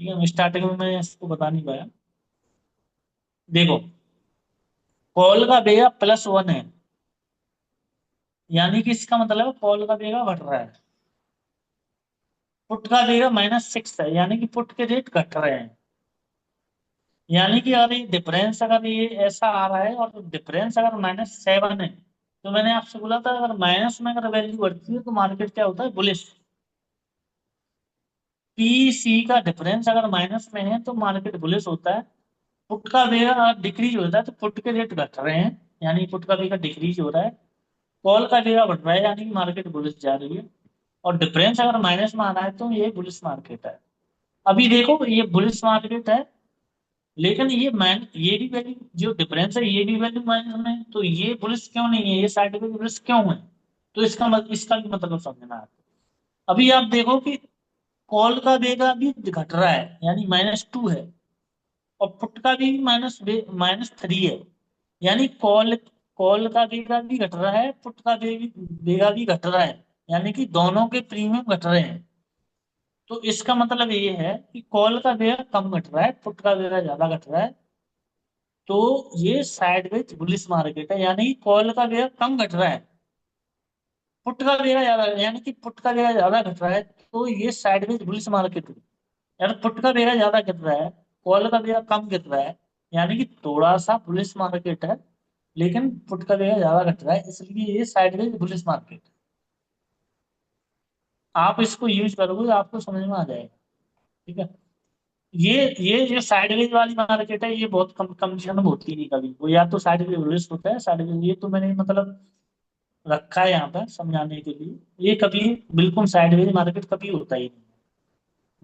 ठीक है, स्टार्टिंग में मैं इसको बता नहीं पाया। देखो कॉल का बेगा +1 है, यानी कि इसका मतलब है कॉल का बेगा बढ़ रहा है। पुट का बेगा -6 है, यानी कि पुट के रेट घट रहे हैं। यानी कि अगर ये डिफरेंस, अगर ये ऐसा आ रहा है और डिफरेंस अगर -7 है, तो मैंने आपसे बोला था अगर माइनस में अगर वैल्यू बढ़ती है तो मार्केट क्या होता है, बुलिश। पी सी का डिफरेंस अगर माइनस में है तो मार्केट बुलिश होता है। पुट का बेगा डिक्रीज होता है तो पुट के रेट घट रहे हैं, यानी पुट का बेगा डिक्रीज हो रहा है। कॉल का बेगा बढ़ रहा है, यानी कि मार्केट बुलिश जा रही है। और डिफरेंस अगर माइनस में आ रहा है तो ये बुलिश मार्केट है। अभी देखो ये बुलिश मार्केट है, लेकिन ये भी वैल्यू जो डिफरेंस है, ये भी वैल्यू माइनस में है, तो ये बुलिश क्यों नहीं है, ये साइड में बुलिश क्यों है। तो इसका भी मतलब समझना है। अभी आप देखो कि कॉल का बेगा भी घट रहा है, यानी -2 है, और पुट का भी -3 है। यानी कॉल कॉल का बेगा भी घट रहा है, पुट का बेगा भी घट रहा है, यानी कि दोनों के प्रीमियम घट रहे हैं। तो इसका मतलब ये है कि कॉल का बेगा कम घट रहा है, पुट का बेगा ज्यादा घट रहा है। तो ये साइडवेज बुलिश मार्केट है, यानी कॉल का बेगा कम घट रहा है, पुट का बेगा ज्यादा, यानी कि पुट का बेगा ज्यादा घट रहा है, तो ये साइडवेज बुलिश मार्केट है। यानी पुट का बेगा ज्यादा गिर रहा है, कॉल का बेगा कम गिर रहा है, यानी कि थोड़ा सा बुलिश मार्केट है, लेकिन पुट का बेगा ज्यादा घट रहा है, इसलिए ये साइडवेज बुलिश मार्केट है। आप इसको यूज करोगे आपको समझ में आ जाएगा। ठीक है। ये जो साइडवेज वाली मार्केट है, ये बहुत कम कंडीशन में होती ही नहीं कभी, वो या तो साइडवेज बुलिश होता है, साइडवेज, ये तो मैंने मतलब रखा है यहाँ पर समझाने के लिए। ये कभी बिल्कुल साइडवेज मार्केट कभी होता ही नहीं,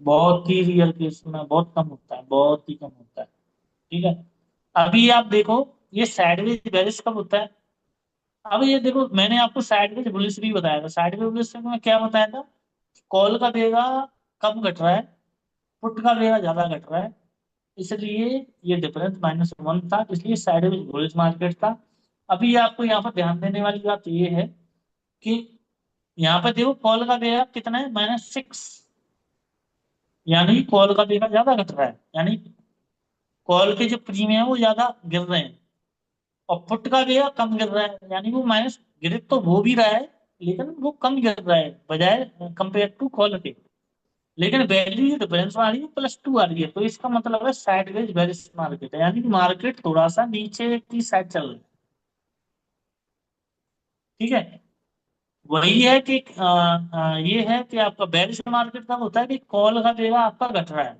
बहुत ही रियल केस में बहुत कम होता है, बहुत ही कम होता है। ठीक है। अभी आप देखो, ये साइडवेज बेरिश कब होता है। अब ये देखो, मैंने आपको साइडवेज बुलिश भी बताया था, साइडवेज बुलिश में मैं क्या बताया था, कॉल का बेगा कम घट रहा है, पुट का बेगा ज्यादा घट रहा है, इसलिए ये डिफरेंस -1 था, इसलिए साइडवेज बुलिश मार्केट था। अभी आपको यहाँ पर ध्यान देने वाली बात ये है कि यहाँ पर देखो कॉल का बेगा कितना है, -6, यानी कॉल का बेगा ज्यादा घट रहा है, यानी कॉल के जो प्रीमियम है वो ज्यादा गिर रहे हैं, और पुट का भी है कम गिर रहा है, यानी वो माइनस, गिर तो वो भी रहा है, लेकिन वो कम गिर रहा है बजाय कंपेयर टू कॉल के। लेकिन वैल्यू जो डिफरेंस आ रही है +2 आ रही है, तो इसका मतलब है साइडवेज बेरिश मार्केट है, यानी कि मार्केट थोड़ा सा नीचे की साइड चल रहा है। ठीक है। वही है कि ये है कि आपका बेरिश मार्केट कब होता है कि कॉल का बेगा आपका घट रहा है,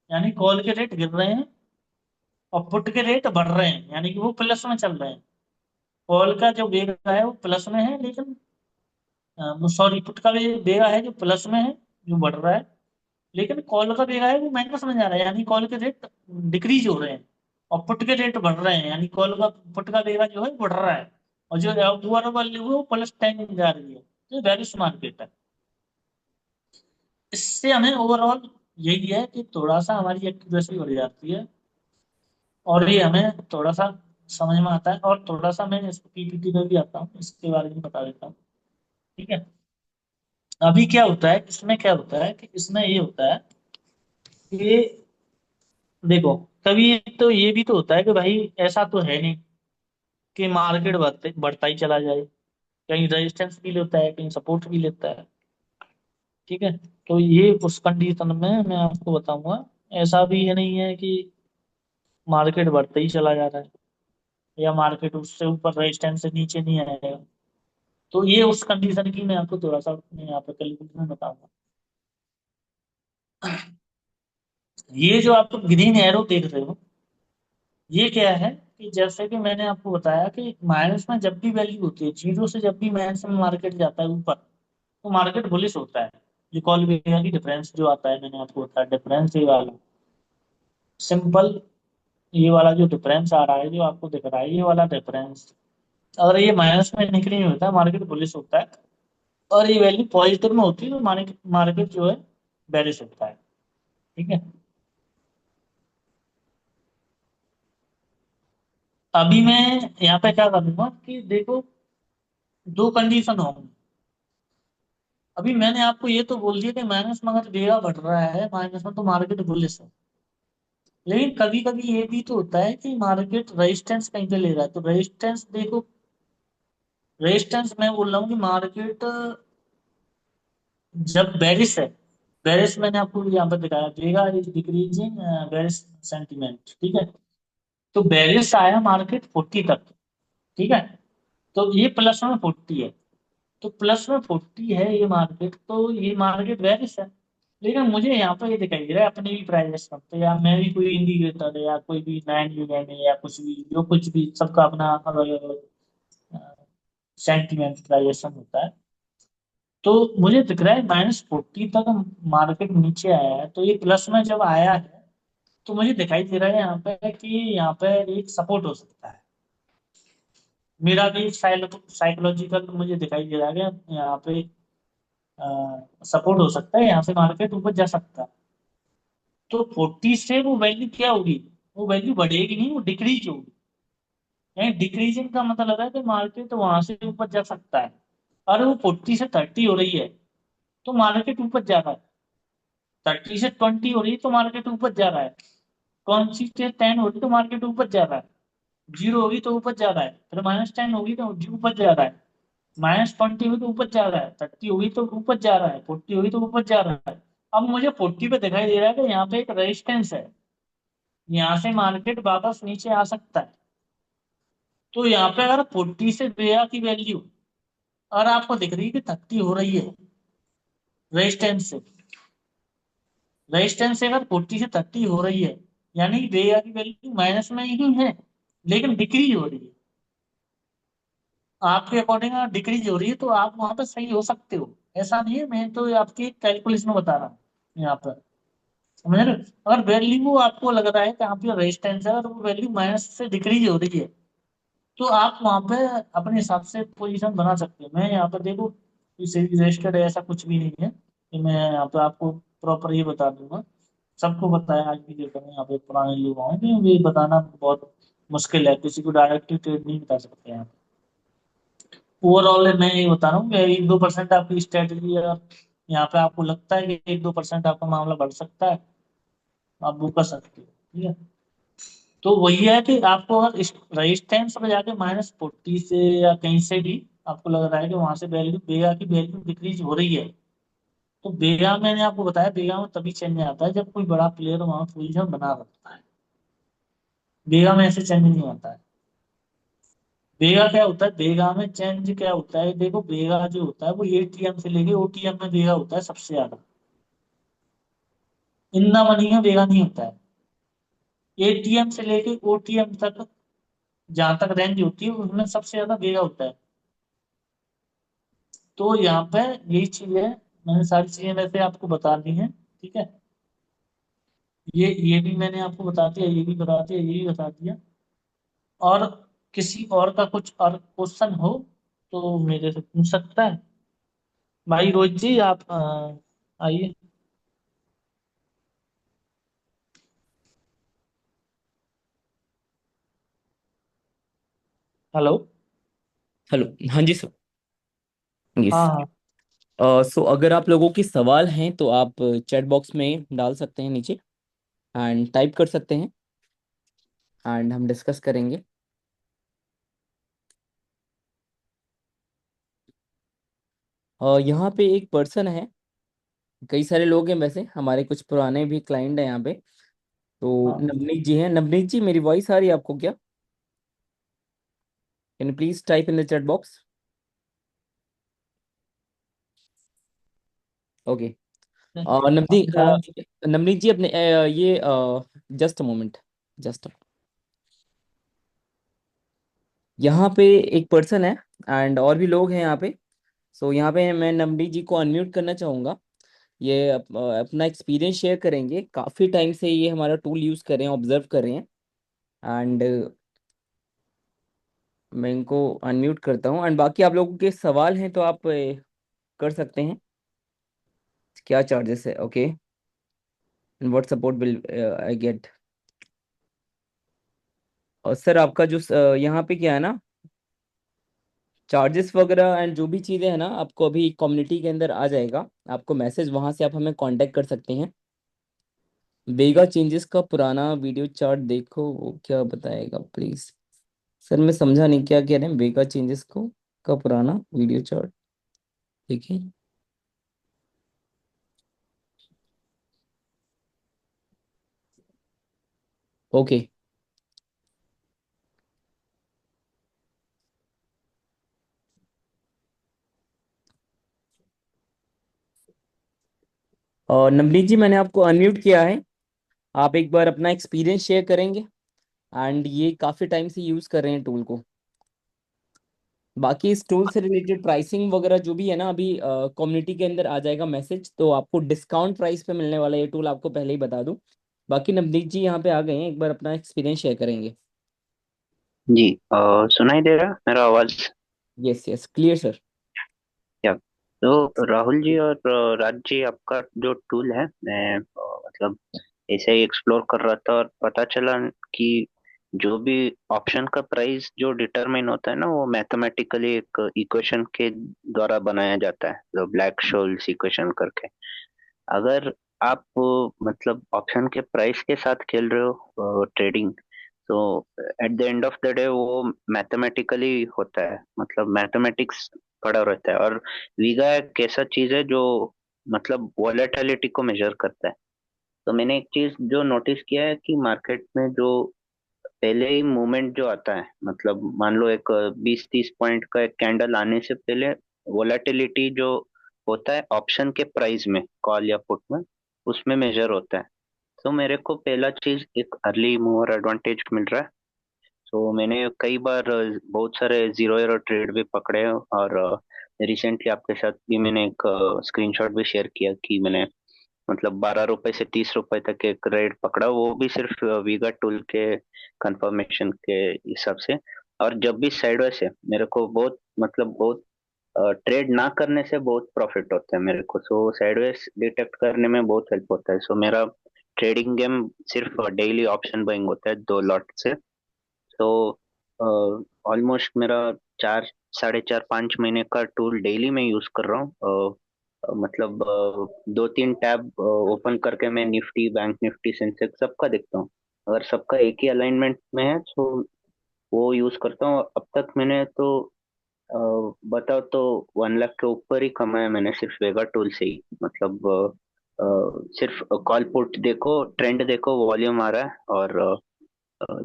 यानी कॉल के रेट गिर रहे हैं और पुट के रेट बढ़ रहे हैं, यानी कि वो प्लस में चल रहे हैं। कॉल का जो बेगा है वो प्लस में है, लेकिन सॉरी, पुट का भी बेगा है जो प्लस में है, जो बढ़ रहा है, लेकिन कॉल का बेगा है वो माइनस में जा रहा है, यानी कॉल के रेट डिक्रीज हो रहे हैं, और पुट के रेट बढ़ रहे हैं, यानी कॉल का पुट का बेगा जो है बढ़ रहा है, और जो ओवरऑल वैल्यू है वो +10 जा रही है, तो वैल्यू मार्केट है। इससे हमें ओवरऑल यही है कि थोड़ा सा हमारी एक्यूरेसी बढ़ जाती है, और ये हमें थोड़ा सा समझ में आता है, और थोड़ा सा मैं इस पीपीटी में भी आता हूँ, इसके बारे में बता देता हूँ। ठीक है। अभी क्या होता है इसमें, क्या होता है कि इसमें ये होता है कि देखो, कभी तो ये भी तो होता है कि भाई ऐसा तो है नहीं कि मार्केट बढ़ते बढ़ता ही चला जाए, कहीं रेजिस्टेंस भी लेता है, कहीं सपोर्ट भी लेता है। ठीक है। तो ये उस कंडीशन में मैं आपको बताऊंगा, ऐसा भी है नहीं है कि मार्केट बढ़ते ही चला जा रहा है, या मार्केट उससे ऊपर रेजिस्टेंस से नीचे नहीं आएगा। तो ये उस कंडीशन की मैं आपको थोड़ा सा मैं यहाँ पे कैलकुलेशन बताऊंगा। ये जो आप ग्रीन एरो देख रहे हो, ये क्या है कि जैसे कि मैंने आपको बताया कि माइनस में जब भी वैल्यू होती है, जीरो से जब भी माइनस में मार्केट जाता है ऊपर, तो मार्केट बुलिश होता है। ये कॉल वेरिया की डिफरेंस जो आता है, मैंने आपको बताया डिफरेंस ये वाला सिंपल, ये वाला जो डिफरेंस आ रहा है, जो आपको दिख रहा है, ये वाला डिफरेंस अगर ये माइनस में निकली होता है, मार्केट बुलिश होता है, और ये वैल्यू पॉजिटिव में होती है, तो मार्केट मार्केट जो है बेरिश होता है। ठीक है। अभी मैं यहाँ पे क्या करूंगा कि देखो, दो कंडीशन होंगी। अभी मैंने आपको ये तो बोल दिया कि माइनस में अगर बेगा बढ़ रहा है, माइनस में, तो मार्केट बुलिश है। लेकिन कभी कभी ये भी तो होता है कि मार्केट रेजिस्टेंस कहीं पे ले रहा है, तो रेजिस्टेंस देखो, रेजिस्टेंस मैं बोल रहा हूँ कि मार्केट जब बेरिश है, बेरिश मैंने आपको यहाँ पर दिखाया, बेगा इज डिक्रीजिंग, बेरिश सेंटीमेंट। ठीक है। तो बेरिश आया मार्केट 40 तक। ठीक है। तो ये प्लस में 40 है, तो +40 है ये मार्केट, तो ये मार्केट बेरिश है। लेकिन मुझे यहाँ पर ये दिखाई दे रहा है अपने भी प्राइस पे, या मैं भी कोई इंडिकेटर है, या कोई भी 9 है, या कुछ भी, जो कुछ भी, सबका अपना सेंटीमेंट प्राइजेशन होता है। तो मुझे दिख रहा है -40 तक मार्केट नीचे आया है, तो ये प्लस में जब आया है, तो मुझे दिखाई दे रहा है यहाँ पे कि यहाँ पे एक सपोर्ट हो सकता है। मेरा भी साइकोलॉजिकल मुझे दिखाई दे रहा है कि यहाँ पे सपोर्ट हो सकता है, यहाँ से मार्केट ऊपर जा सकता है। तो 40 से वो वैल्यू क्या होगी, वो वैल्यू बढ़ेगी नहीं, वो डिक्रीज होगी। यानी डिक्रीजिंग का मतलब है कि मार्केट वहां से ऊपर जा सकता है। और वो 40 से 30 हो रही है तो मार्केट ऊपर जा रहा है। 30 से 20 हो रही है तो मार्केट ऊपर जा रहा है। कौन सी से 10 हो रही तो मार्केट ऊपर जा रहा है। 0 होगी तो ऊपर जा रहा है, फिर -10 होगी तो ऊपर जा रहा है। -20 होगी तो ऊपर जा रहा है, 30 होगी तो ऊपर जा रहा है, 40 होगी तो ऊपर जा रहा है। अब मुझे 40 पे दिखाई दे रहा है कि यहाँ पे एक रेजिस्टेंस है, यहाँ से मार्केट वापस नीचे आ सकता है। तो यहाँ पे अगर 40 से बेया की वैल्यू और आपको दिख रही है कि 30 हो रही है रेजिस्टेंस से, रेजिस्टेंस से अगर 40 से 30 हो रही है, यानी कि बेया की वैल्यू माइनस में ही है, लेकिन डिक्रीज हो रही है। आपके अकॉर्डिंग अगर डिक्रीज हो रही है तो आप वहां पर सही हो सकते हो। ऐसा नहीं है, मैं तो आपकी कैलकुलेशन बता रहा हूँ यहाँ पर, समझ रहे हो? अगर वैल्यू आपको लग रहा है कि यहाँ पे रेजिस्टेंस है और वो वैल्यू माइनस से डिक्रीज हो रही है, तो आप वहां पे अपने हिसाब से पोजीशन बना सकते हो। मैं यहाँ पर देखो, इसे रजिस्टर्ड ऐसा कुछ भी नहीं है कि मैं यहाँ पे आपको प्रॉपर ये बता दूंगा। सबको बताया आज की डेट में, यहाँ पे पुराने लोग हैं कि ये बताना बहुत मुश्किल है, किसी को डायरेक्टली ट्रेड नहीं बता सकते हैं। ओवरऑल मैं ये बता रहा हूँ कि 1-2% आपकी स्ट्रेटेजी है, यहाँ पे आपको लगता है कि 1-2% आपका मामला बढ़ सकता है, आप वो कर सकते हो, ठीक है। तो वही है कि आपको अगर रेजिस्टेंस पर जाके -40 से या कहीं से भी आपको लग रहा है कि वहां से वैल्यू बेगा की वैल्यू डिक्रीज हो रही है, तो बेगा मैंने आपको बताया, बेगा में तभी चेंज आता है जब कोई बड़ा प्लेयर वहां पोजीशन बना रखता है। बेगा में ऐसे चेंज नहीं आता है। बेगा क्या होता है, बेगा में चेंज क्या होता है, देखो बेगा जो होता है वो एटीएम से लेके ओटीएम में बेगा होता है सबसे ज्यादा। इतना मनी में बेगा नहीं होता है। एटीएम से लेके ओटीएम तक जहां तक रेंज होती है उसमें सबसे ज्यादा बेगा होता है। तो यहाँ पे यही चीज है, मैंने सारी चीजें वैसे आपको बता दी हैं, ठीक है। ये भी मैंने आपको बता दिया, ये भी बता दिया, ये भी बता दिया। और किसी और का कुछ और क्वेश्चन हो तो मेरे से पूछ सकता है। भाई रोहित जी आप आइए। हेलो। हेलो। हाँ जी सर। यस। हाँ हाँ। सो अगर आप लोगों के सवाल हैं तो आप चैट बॉक्स में डाल सकते हैं नीचे, एंड टाइप कर सकते हैं, एंड हम डिस्कस करेंगे। यहाँ पे एक पर्सन है, कई सारे लोग हैं वैसे, हमारे कुछ पुराने भी क्लाइंट हैं यहाँ पे। तो हाँ नवनीत जी हैं। नवनीत जी, मेरी वॉइस आ रही है आपको क्या? Can you please type in the chat box? Okay. हाँ, नवनीत, जरा। नवनीत जी अपने ये जस्ट अ मोमेंट, जस्ट। यहाँ पे एक पर्सन है एंड और भी लोग हैं यहाँ पे। सो यहाँ पे मैं नवनीत जी को अनम्यूट करना चाहूँगा। ये अपना एक्सपीरियंस शेयर करेंगे, काफ़ी टाइम से ये हमारा टूल यूज़ कर रहे हैं, ऑब्जर्व कर रहे हैं। एंड मैं इनको अनम्यूट करता हूँ, एंड बाकी आप लोगों के सवाल हैं तो आप कर सकते हैं। क्या चार्जेस है? Okay. And what support will I get? और सर आपका जो यहाँ पे क्या है ना, चार्जेस वगैरह एंड जो भी चीज़ें हैं ना, आपको अभी कम्युनिटी के अंदर आ जाएगा, आपको मैसेज, वहाँ से आप हमें कांटेक्ट कर सकते हैं। बेगा चेंजेस का पुराना वीडियो चार्ट देखो, वो क्या बताएगा प्लीज? सर मैं समझा नहीं, क्या कह रहे हैं? बेगा चेंजेस को का पुराना वीडियो चार्ट देखिए। ओके। और नवनीत जी, मैंने आपको अनम्यूट किया है, आप एक बार अपना एक्सपीरियंस शेयर करेंगे। एंड ये काफ़ी टाइम से यूज़ कर रहे हैं टूल को। बाकी इस टूल से रिलेटेड प्राइसिंग वगैरह जो भी है ना, अभी कम्युनिटी के अंदर आ जाएगा मैसेज, तो आपको डिस्काउंट प्राइस पे मिलने वाला ये टूल, आपको पहले ही बता दूं। बाकी नवनीत जी यहाँ पे आ गए हैं, एक बार अपना एक्सपीरियंस शेयर करेंगे। जी। सुनाई दे रहा है मेरा आवाज? Yes yes, clear sir. या तो राहुल जी और राज जी, आपका जो टूल है, मैं मतलब ऐसे ही एक्सप्लोर कर रहा था और पता चला कि जो भी ऑप्शन का प्राइस जो डिटरमाइन होता है ना, वो मैथमेटिकली एक इक्वेशन के द्वारा बनाया जाता है, जो ब्लैक शोल्स इक्वेशन करके। अगर आप मतलब ऑप्शन के प्राइस के साथ खेल रहे हो ट्रेडिंग, तो at the end of the day वो मैथमेटिकली होता है, मतलब मैथमेटिक्स पड़ा रहता है। और वीगा एक ऐसा चीज है जो मतलब वॉलेटिलिटी को मेजर करता है। तो मैंने एक चीज जो नोटिस किया है कि मार्केट में जो पहले ही मूवमेंट जो आता है, मतलब मान लो एक 20-30 पॉइंट का एक कैंडल आने से पहले वोलेटिलिटी जो होता है ऑप्शन के प्राइस में, कॉल या पुट में, उसमें मेजर होता है। तो मेरे को पहला चीज एक अर्ली मूवर एडवांटेज मिल रहा है। तो मैंने कई बार बहुत सारे जीरो एरर ट्रेड भी पकड़े हैं, और रिसेंटली आपके साथ भी मैंने एक स्क्रीनशॉट भी शेयर किया कि मैंने मतलब 12 रुपए से 30 रुपए तक एक रेट पकड़ा, वो भी सिर्फ वीगा टूल के कंफर्मेशन के हिसाब से। और जब भी साइडवेज है, मेरे को बहुत मतलब बहुत ट्रेड ना करने से बहुत प्रॉफिट होता है मेरे को। सो साइडवेज डिटेक्ट करने में बहुत हेल्प होता है। सो मेरा ट्रेडिंग गेम सिर्फ डेली ऑप्शन बाइंग होता है 2 लॉट से। तो ऑलमोस्ट मेरा 4, 4.5, 5 महीने का टूल डेली में यूज कर रहा हूँ। मतलब 2-3 टैब ओपन करके मैं निफ्टी, बैंक निफ्टी, सेंसेक्स सबका देखता हूँ। अगर सबका एक ही अलाइनमेंट में है तो वो यूज करता हूँ। अब तक मैंने तो अ, बताओ तो 1 लाख के ऊपर ही कमाया मैंने सिर्फ वेगा टूल से ही। मतलब सिर्फ कॉल पुट देखो, ट्रेंड देखो, वॉल्यूम आ रहा है, और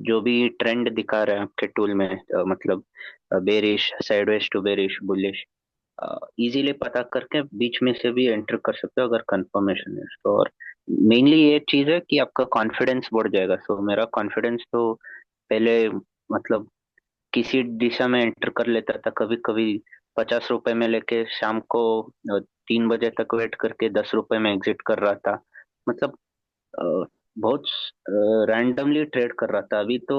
जो भी ट्रेंड दिखा रहा है आपके टूल में, मतलब bearish, sideways to bearish, bullish, easily पता करके बीच में से भी एंटर कर सकते हो अगर कंफर्मेशन है तो। और मेनली ये चीज है कि आपका कॉन्फिडेंस बढ़ जाएगा। सो मेरा कॉन्फिडेंस तो पहले मतलब किसी दिशा में एंटर कर लेता था, कभी कभी 50 रुपए में लेके शाम को 3 बजे तक वेट करके 10 रुपए में एग्जिट कर रहा था। मतलब अ, बहुत रैंडमली ट्रेड कर रहा था। अभी तो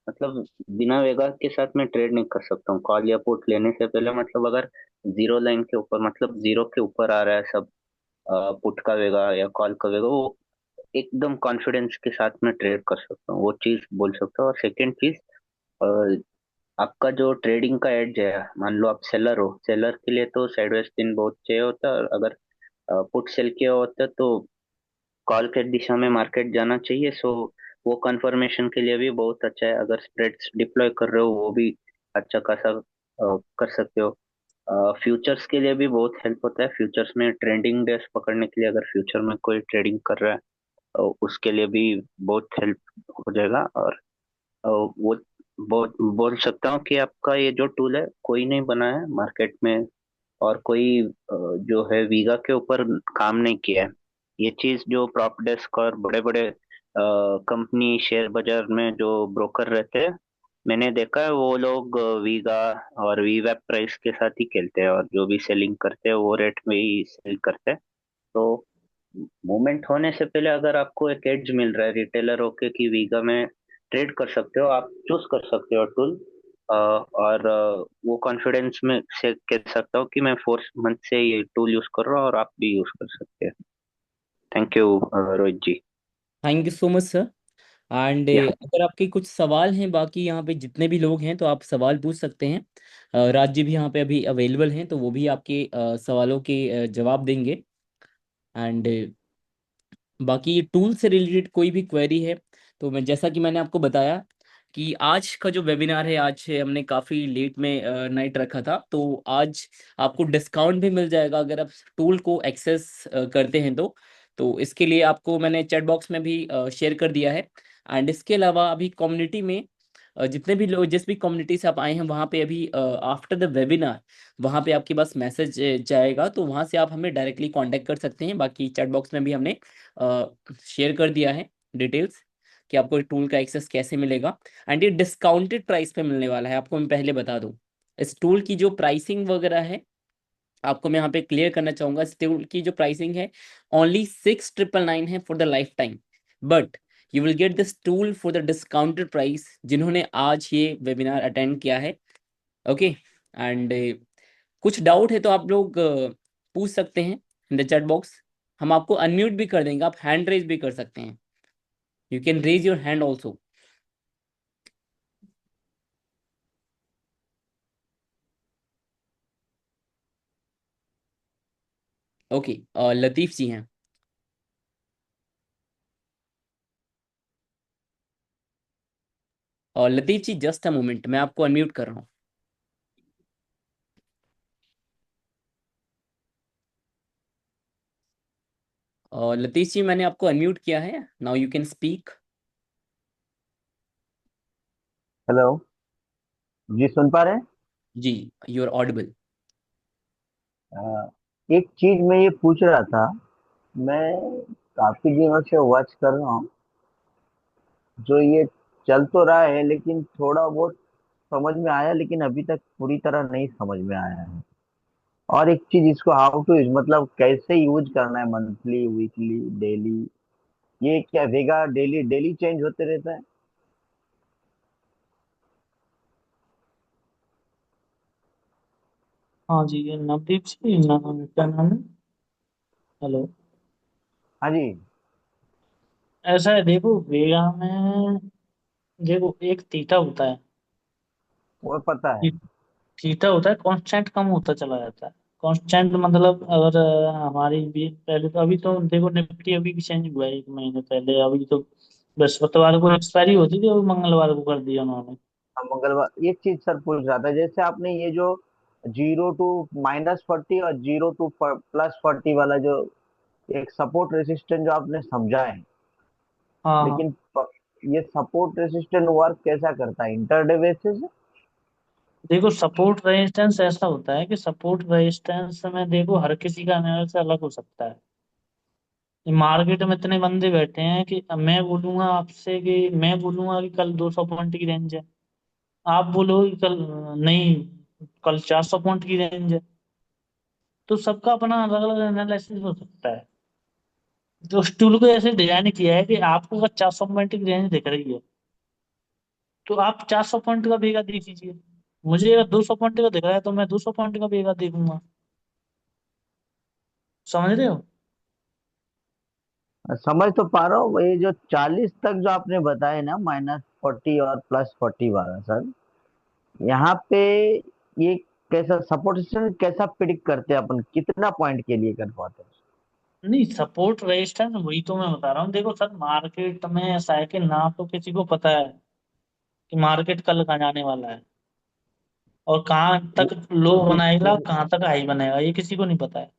मतलब बिना वेगा के साथ मैं ट्रेड नहीं कर सकता हूँ कॉल या पुट लेने से पहले। मतलब अगर जीरो लाइन के ऊपर, मतलब जीरो के ऊपर आ रहा है सब, पुट का वेगा या कॉल का वेगा, वो एकदम कॉन्फिडेंस के साथ में ट्रेड कर सकता हूँ, वो चीज बोल सकता हूँ। और सेकेंड चीज, आपका जो ट्रेडिंग का एज है, मान लो आप सेलर हो, सेलर के लिए तो साइडवेज दिन बहुत चाहिए होता है। और अगर पुट सेल किया होता है तो कॉल के दिशा में मार्केट जाना चाहिए। सो वो कंफर्मेशन के लिए भी बहुत अच्छा है। अगर स्प्रेड्स डिप्लॉय कर रहे हो, वो भी अच्छा खासा कर सकते हो। फ्यूचर्स के लिए भी बहुत हेल्प होता है। फ्यूचर्स में ट्रेंडिंग डेज पकड़ने के लिए अगर फ्यूचर में कोई ट्रेडिंग कर रहा है, उसके लिए भी बहुत हेल्प हो जाएगा। और वो बहुत बोल सकता हूँ कि आपका ये जो टूल है कोई नहीं बनाया है मार्केट में, और कोई जो है वीगा के ऊपर काम नहीं किया है। ये चीज जो प्रॉप डेस्क और बड़े बड़े कंपनी शेयर बाजार में जो ब्रोकर रहते हैं, मैंने देखा है वो लोग वीगा और वीवैप प्राइस के साथ ही खेलते हैं, और जो भी सेलिंग करते हैं वो रेट में ही सेल करते हैं। तो मूवमेंट होने से पहले अगर आपको एक एड्ज मिल रहा है रिटेलर होके कि वीगा में ट्रेड कर सकते हो, आप चूज कर सकते हो टूल। और वो कॉन्फिडेंस में से कह सकता हूँ कि मैं 4 मंथ से ये टूल यूज कर रहा हूँ, और आप भी यूज कर सकते हैं। Thank you Rohit ji. Thank you so much sir. And या अगर आपके कुछ सवाल हैं, बाकी यहाँ पे जितने भी लोग हैं तो आप सवाल पूछ सकते हैं। राज जी भी यहाँ पे अभी अवेलेबल हैं, तो वो भी आपके सवालों के जवाब देंगे। एंड बाकी टूल से रिलेटेड कोई भी क्वेरी है तो मैं, जैसा कि मैंने आपको बताया कि आज का जो वेबिनार है, आज हमने काफ़ी लेट में नाइट रखा था, तो आज आपको डिस्काउंट भी मिल जाएगा अगर आप टूल को एक्सेस करते हैं तो इसके लिए आपको मैंने चैट बॉक्स में भी शेयर कर दिया है। एंड इसके अलावा अभी कम्युनिटी में जितने भी लोग, जिस भी कम्युनिटी से आप आए हैं, वहाँ पे अभी आफ्टर द वेबिनार वहाँ पे आपके पास मैसेज जाएगा, तो वहाँ से आप हमें डायरेक्टली कांटेक्ट कर सकते हैं। बाकी चैट बॉक्स में भी हमने शेयर कर दिया है डिटेल्स कि आपको टूल का एक्सेस कैसे मिलेगा। एंड ये डिस्काउंटेड प्राइस पे मिलने वाला है, आपको मैं पहले बता दूं। इस टूल की जो प्राइसिंग वगैरह है, आपको मैं यहाँ पे क्लियर करना चाहूंगा, इस टूल की जो प्राइसिंग है ओनली 6,999 है for the life time. But you will get this tool for the discounted price जिन्होंने आज ये वेबिनार अटेंड किया है। ओके। एंड कुछ डाउट है तो आप लोग पूछ सकते हैं इन द चैट बॉक्स। हम आपको अनम्यूट भी कर देंगे, आप हैंड रेज भी कर सकते हैं। You can raise your hand also. Okay, Latif ji हैं। और लतीफ़ जी जस्ट अ मोमेंट, मैं आपको अनम्यूट कर रहा हूँ। और लतीफ़ जी मैंने आपको अनम्यूट किया है, now you can speak. Hello. जी सुन पा रहे हैं। जी, यू आर ऑडिबल। एक चीज मैं ये पूछ रहा था। मैं काफी दिनों से वॉच कर रहा हूँ, जो ये चल तो रहा है लेकिन थोड़ा बहुत समझ में आया, लेकिन अभी तक पूरी तरह नहीं समझ में आया है। और एक चीज, इसको हाउ टू यूज, मतलब कैसे यूज करना है, मंथली, वीकली, डेली। ये क्या वेगा डेली डेली चेंज होते रहता है? हाँ जी, ये नवदीप जी क्या नाम है? हेलो। हाँ जी। ऐसा है, देखो वेगा में, देखो एक थीटा होता है। वो पता है। थीटा होता है कांस्टेंट, कम होता चला जाता है। कांस्टेंट मतलब अगर हमारी भी पहले तो, अभी तो देखो निफ्टी अभी भी चेंज हुआ है 1 महीने पहले। अभी तो बृहस्पतिवार को एक्सपायरी होती थी और मंगलवार को कर दिया उन्होंने। हाँ, मंगलवार। एक चीज सर पूछ रहा था, जैसे आपने ये जो 0 to -40 और 0 to +40 वाला जो एक सपोर्ट रेसिस्टेंट जो आपने समझा है, हाँ हाँ। लेकिन ये सपोर्ट रेसिस्टेंट वर्क कैसा करता है इंटरडे बेसिस? देखो सपोर्ट रेजिस्टेंस ऐसा होता है कि सपोर्ट रेजिस्टेंस में देखो हर किसी का एनालिसिस अलग हो सकता है। मार्केट में इतने बंदे बैठे हैं कि अब मैं बोलूंगा आपसे कि मैं बोलूंगा कि कल 200 पॉइंट की रेंज है। आप बोलोगे कि कल नहीं, कल 400 पॉइंट की रेंज है। तो सबका अपना अलग अलग एनालिसिस हो सकता है। तो उस टूल को ऐसे डिजाइन किया है कि आपको अगर 400 पॉइंट की रेंज दिख रही है तो आप 400 पॉइंट का बेगा देख लीजिए। मुझे अगर 200 पॉइंट का दिख रहा है तो मैं 200 पॉइंट का बेगा देखूंगा। समझ रहे हो? समझ तो पा रहा हूँ। ये जो 40 तक जो आपने बताया ना, -40 और +40 वाला सर, यहाँ पे ये कैसा सपोर्ट कैसा प्रिडिक्ट करते हैं, अपन कितना पॉइंट के लिए कर पाते हैं? नहीं, सपोर्ट रेजिस्टेंस वही तो मैं बता रहा हूँ। देखो सर, मार्केट में ऐसा है कि ना तो किसी को पता है कि मार्केट कल कहाँ जाने वाला है और कहाँ वो तक लो बनाएगा, कहाँ तक हाई बनाएगा, ये किसी को नहीं पता है।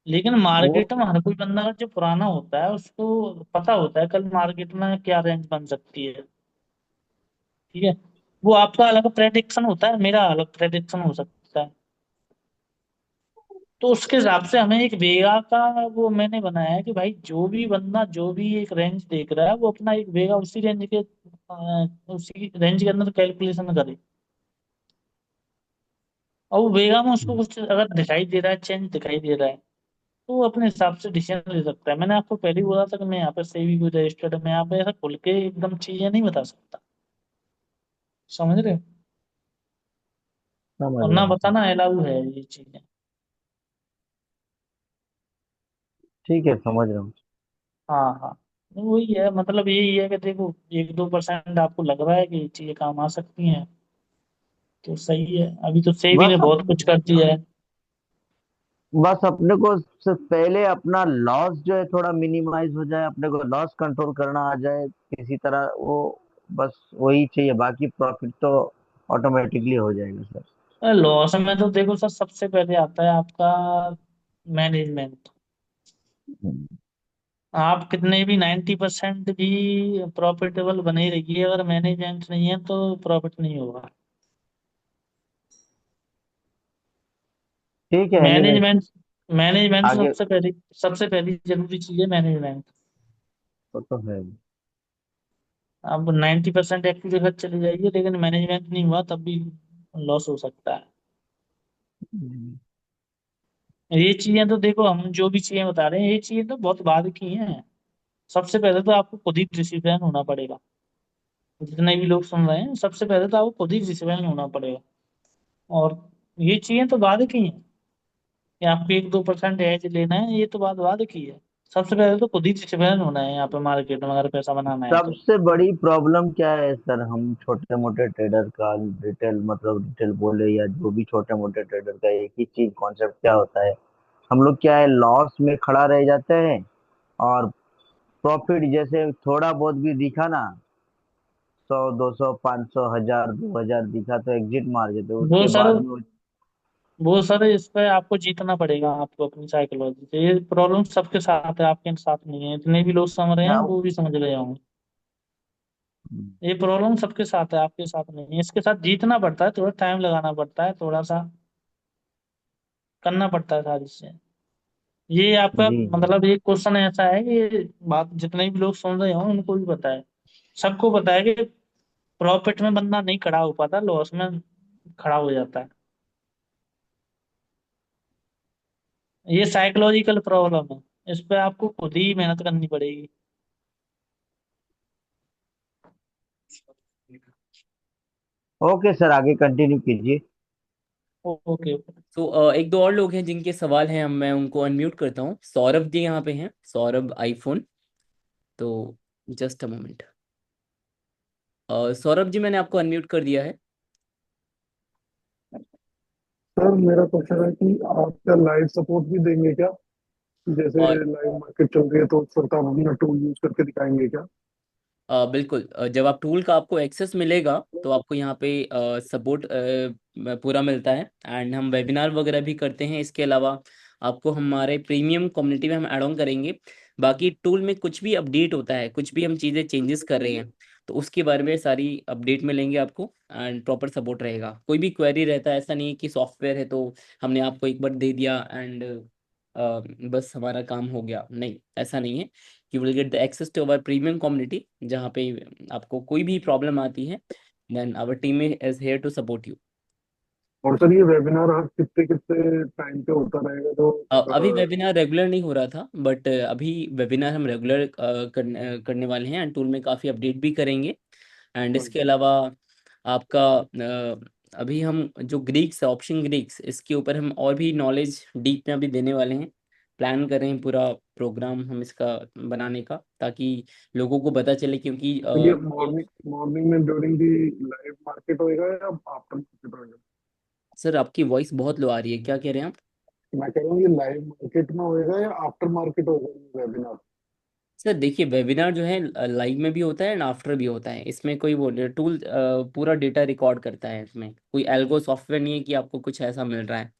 लेकिन वो मार्केट में हर कोई बंदा जो पुराना होता है उसको पता होता है कल मार्केट में क्या रेंज बन सकती है। ठीक है। वो आपका अलग प्रेडिक्शन होता है, मेरा अलग प्रेडिक्शन हो सकता है। तो उसके हिसाब से हमें एक वेगा का वो मैंने बनाया है कि भाई जो भी बंदा जो भी एक रेंज देख रहा है वो अपना एक वेगा उसी रेंज के उसी रेंज के अंदर कैलकुलेशन करे। और वो वेगा में उसको कुछ अगर दिखाई दे रहा है, चेंज दिखाई दे रहा है, तो वो अपने हिसाब से डिसीजन ले सकता है। मैंने आपको पहले ही बोला था कि मैं यहाँ पे सेवी को रजिस्टर्ड, मैं यहाँ पे ऐसा खुल के एकदम चीजें नहीं बता सकता। समझ रहे हो? समझ और रहा ना हूँ सर। बताना अलाउ है ये चीजें। ठीक है, समझ रहा हूँ। हाँ हाँ। नहीं, वही है, मतलब यही है कि देखो 1-2% आपको लग रहा है कि ये चीजें काम आ सकती हैं तो सही है। अभी तो सेबी बस ने बहुत कुछ कर दिया है। बस अपने को से पहले अपना लॉस जो है थोड़ा मिनिमाइज हो जाए, अपने को लॉस कंट्रोल करना आ जाए किसी तरह, वो बस वही चाहिए। बाकी प्रॉफिट तो ऑटोमेटिकली हो जाएगा सर। लॉस में तो देखो सर सबसे पहले आता है आपका मैनेजमेंट। हम्म। आप कितने भी 90% भी प्रॉफिटेबल बने रहिए, अगर मैनेजमेंट नहीं है तो प्रॉफिट नहीं होगा। ठीक है, एनीवेज। मैनेजमेंट मैनेजमेंट आगे सबसे पहली जरूरी चीज है मैनेजमेंट। तो है। अब 90% एक्टिव जगह चले जाइए लेकिन मैनेजमेंट नहीं हुआ तब भी लॉस हो सकता है। हम्म। ये चीजें तो देखो, हम जो भी चीजें बता रहे हैं ये चीजें तो बहुत बाद की हैं। सबसे पहले तो आपको खुद ही डिसिप्लिन होना पड़ेगा। जितने भी लोग सुन रहे हैं, सबसे पहले तो आपको खुद ही डिसिप्लिन होना पड़ेगा। और ये चीजें तो बाद की हैं। कि आपको 1-2% एज लेना है, ये तो बात बाद की है। सबसे पहले तो खुद ही डिसिप्लिन होना है यहाँ पे मार्केट में, अगर पैसा बनाना है तो। सबसे बड़ी प्रॉब्लम क्या है सर, हम छोटे मोटे ट्रेडर का, रिटेल मतलब रिटेल बोले या जो भी छोटे मोटे ट्रेडर का, एक ही चीज कॉन्सेप्ट क्या होता है, हम लोग क्या है लॉस में खड़ा रह जाते हैं, और प्रॉफिट जैसे थोड़ा बहुत भी दिखा ना, 100 200 500 1000 2000 दिखा तो एग्जिट मार देते, वो उसके सर बाद में वो सर इस पे आपको जीतना पड़ेगा, आपको अपनी साइकोलॉजी से। ये प्रॉब्लम सबके साथ है, आपके साथ नहीं है। इतने भी लोग समझ रहे हैं, हाँ। वो भी समझ रहे होंगे। ये प्रॉब्लम सबके साथ है, आपके साथ नहीं है। इसके साथ जीतना पड़ता है, थोड़ा टाइम लगाना पड़ता है, थोड़ा सा करना पड़ता है सारी चीजें। ये आपका जी जी। मतलब ये क्वेश्चन ऐसा है कि ये बात जितने भी लोग सुन रहे हो उनको भी पता है, सबको पता है कि प्रॉफिट में बंदा नहीं खड़ा हो पाता, लॉस में खड़ा हो जाता है। ये साइकोलॉजिकल प्रॉब्लम है, इस पे आपको खुद ही मेहनत करनी पड़ेगी। ओके सर, आगे कंटिन्यू कीजिए। Okay okay. तो एक दो और लोग हैं जिनके सवाल हैं, हम मैं उनको अनम्यूट करता हूँ। सौरभ जी यहाँ पे हैं, सौरभ आईफोन। तो just a moment. Saurabh ji, मैंने आपको अनम्यूट कर दिया है। सर मेरा क्वेश्चन है कि आप क्या लाइव सपोर्ट भी देंगे क्या? जैसे और लाइव मार्केट चल रही है तो उस वक्त आप अपना टूल यूज करके दिखाएंगे क्या? बिल्कुल, जब आप टूल का आपको एक्सेस मिलेगा तो आपको यहाँ पे सपोर्ट पूरा मिलता है। एंड हम वेबिनार वगैरह भी करते हैं। इसके अलावा आपको हमारे प्रीमियम कम्युनिटी में हम ऐड ऑन करेंगे। बाकी टूल में कुछ भी अपडेट होता है, कुछ भी हम चीज़ें चेंजेस कर रहे हैं, तो उसके बारे में सारी अपडेट मिलेंगे आपको। एंड प्रॉपर सपोर्ट रहेगा। कोई भी क्वेरी रहता है, ऐसा नहीं है कि सॉफ्टवेयर है तो हमने आपको एक बार दे दिया एंड बस हमारा काम हो गया, नहीं, ऐसा नहीं है। You will get the access to our premium community, जहाँ पे आपको कोई भी प्रॉब्लम आती है, then our team is here to support you. और सर ये वेबिनार आप कितने कितने टाइम पे होता रहेगा तो अभी वेबिनार रेगुलर नहीं हो रहा था, बट अभी वेबिनार हम रेगुलर करने वाले हैं एंड टूल में काफ़ी अपडेट भी करेंगे। एंड हाँ इसके जी। अलावा आपका अभी हम जो ग्रीक्स ऑप्शन ग्रीक्स, इसके ऊपर हम और भी नॉलेज डीप में अभी देने वाले हैं। प्लान कर रहे हैं पूरा प्रोग्राम हम इसका बनाने का, ताकि लोगों को पता चले, क्योंकि तो ये मॉर्निंग मॉर्निंग में ड्यूरिंग दी लाइव मार्केट होएगा या आफ्टर मार्केट होएगा? सर आपकी वॉइस बहुत लो आ रही है, क्या कह रहे हैं आप? मैं कह रहा हूँ ये लाइव मार्केट में होएगा या आफ्टर मार्केट होएगा वेबिनार? सर देखिए, वेबिनार जो है लाइव में भी होता है एंड आफ्टर भी होता है। इसमें कोई वो टूल पूरा डेटा रिकॉर्ड करता है। इसमें कोई एल्गो सॉफ्टवेयर नहीं है कि आपको कुछ ऐसा मिल रहा है।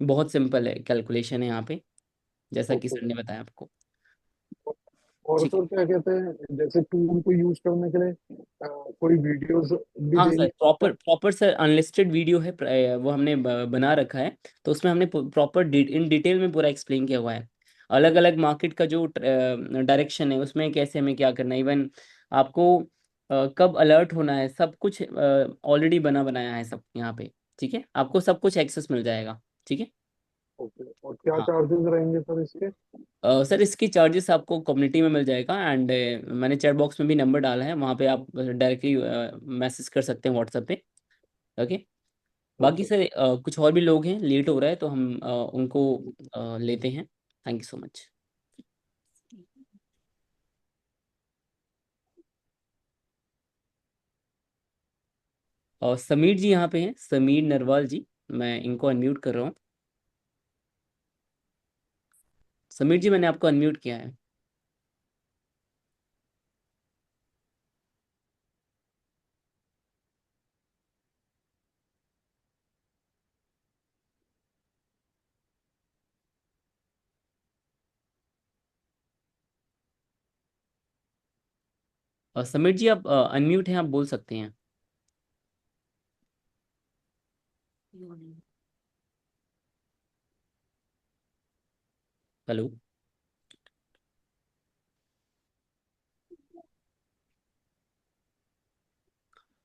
बहुत सिंपल है, कैलकुलेशन है यहाँ पे, जैसा कि ओके। सर ने बताया आपको। और ठीक है। सर क्या कहते हैं, जैसे टूल को यूज करने के लिए कोई वीडियोस भी हाँ सर, देंगे प्रॉपर आपको? प्रॉपर सर अनलिस्टेड वीडियो है, वो हमने बना रखा है। तो उसमें हमने प्रॉपर इन डिटेल में पूरा एक्सप्लेन किया हुआ है। अलग अलग मार्केट का जो डायरेक्शन है, उसमें कैसे हमें क्या करना है, इवन आपको कब अलर्ट होना है, सब कुछ ऑलरेडी बना बनाया है सब यहाँ पे। ठीक है, आपको सब कुछ एक्सेस मिल जाएगा। ठीक है। ओके, और क्या हाँ। चार्जेस रहेंगे सर इसके? सर इसकी चार्जेस आपको कम्युनिटी में मिल जाएगा। एंड मैंने चैट बॉक्स में भी नंबर डाला है, वहाँ पे आप डायरेक्टली मैसेज कर सकते हैं व्हाट्सएप पे। ओके। बाकी ओके। सर कुछ और भी लोग हैं, लेट हो रहा है तो हम उनको लेते हैं। Thank you so much. Sameer ji यहाँ पे हैं, समीर नरवाल जी। मैं इनको अनम्यूट कर रहा हूँ। समीर जी, मैंने आपको अनम्यूट किया है। समीर जी, आप अनम्यूट हैं, आप बोल सकते हैं। हेलो।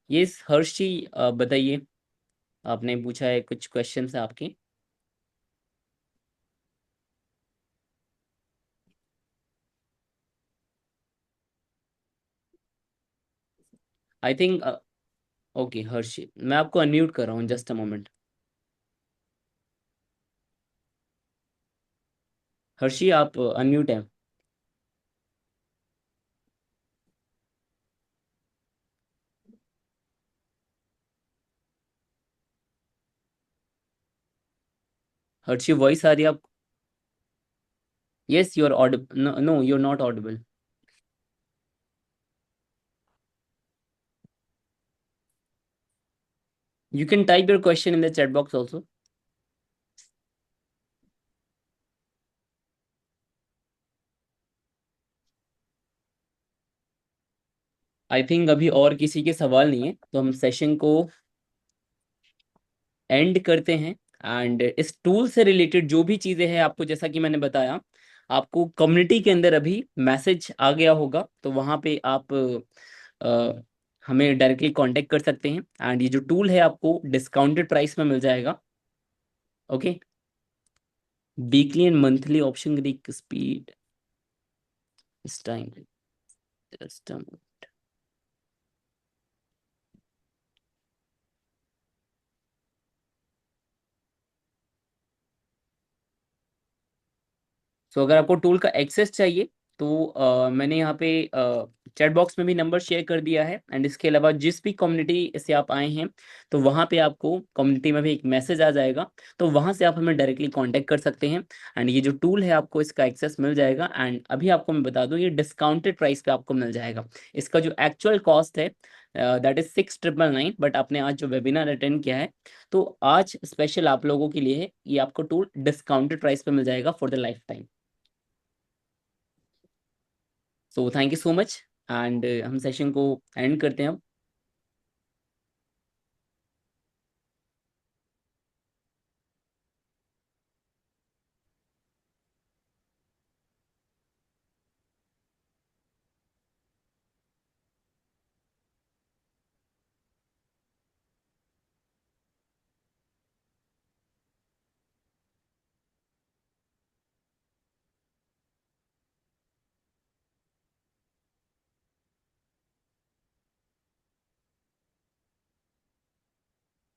ये हर्ष जी, बताइए। आपने पूछा है, कुछ क्वेश्चन है आपके। I think. ओके हर्ष जी, मैं आपको अनम्यूट कर रहा हूँ, जस्ट अ मोमेंट। हर्षी आप अनम्यूट हैं। हर्षी वॉइस आ रही है आप? Yes, you are audible. No no, you are not audible. You can type your question in the chat box also. I think अभी और किसी के सवाल नहीं है, तो हम सेशन को एंड करते हैं। एंड इस टूल से रिलेटेड जो भी चीज़ें हैं, आपको जैसा कि मैंने बताया, आपको कम्युनिटी के अंदर अभी मैसेज आ गया होगा, तो वहाँ पे आप हमें डायरेक्टली कांटेक्ट कर सकते हैं। एंड ये जो टूल है आपको डिस्काउंटेड प्राइस में मिल जाएगा। Okay, weekly and monthly option की स्पीड इस टाइम जस्ट सो अगर आपको टूल का एक्सेस चाहिए तो मैंने यहाँ पे चैट बॉक्स में भी नंबर शेयर कर दिया है। एंड इसके अलावा जिस भी कम्युनिटी से आप आए हैं, तो वहाँ पे आपको कम्युनिटी में भी एक मैसेज आ जाएगा, तो वहाँ से आप हमें डायरेक्टली कांटेक्ट कर सकते हैं। एंड ये जो टूल है आपको इसका एक्सेस मिल जाएगा। एंड अभी आपको मैं बता दूँ, ये डिस्काउंटेड प्राइस पे आपको मिल जाएगा। इसका जो एक्चुअल कॉस्ट है दैट इज 6,999, बट आपने आज जो वेबिनार अटेंड किया है, तो आज स्पेशल आप लोगों के लिए है, ये आपको टूल डिस्काउंटेड प्राइस पे मिल जाएगा for the life time. So thank you so much. And हम सेशन को एंड करते हैं अब।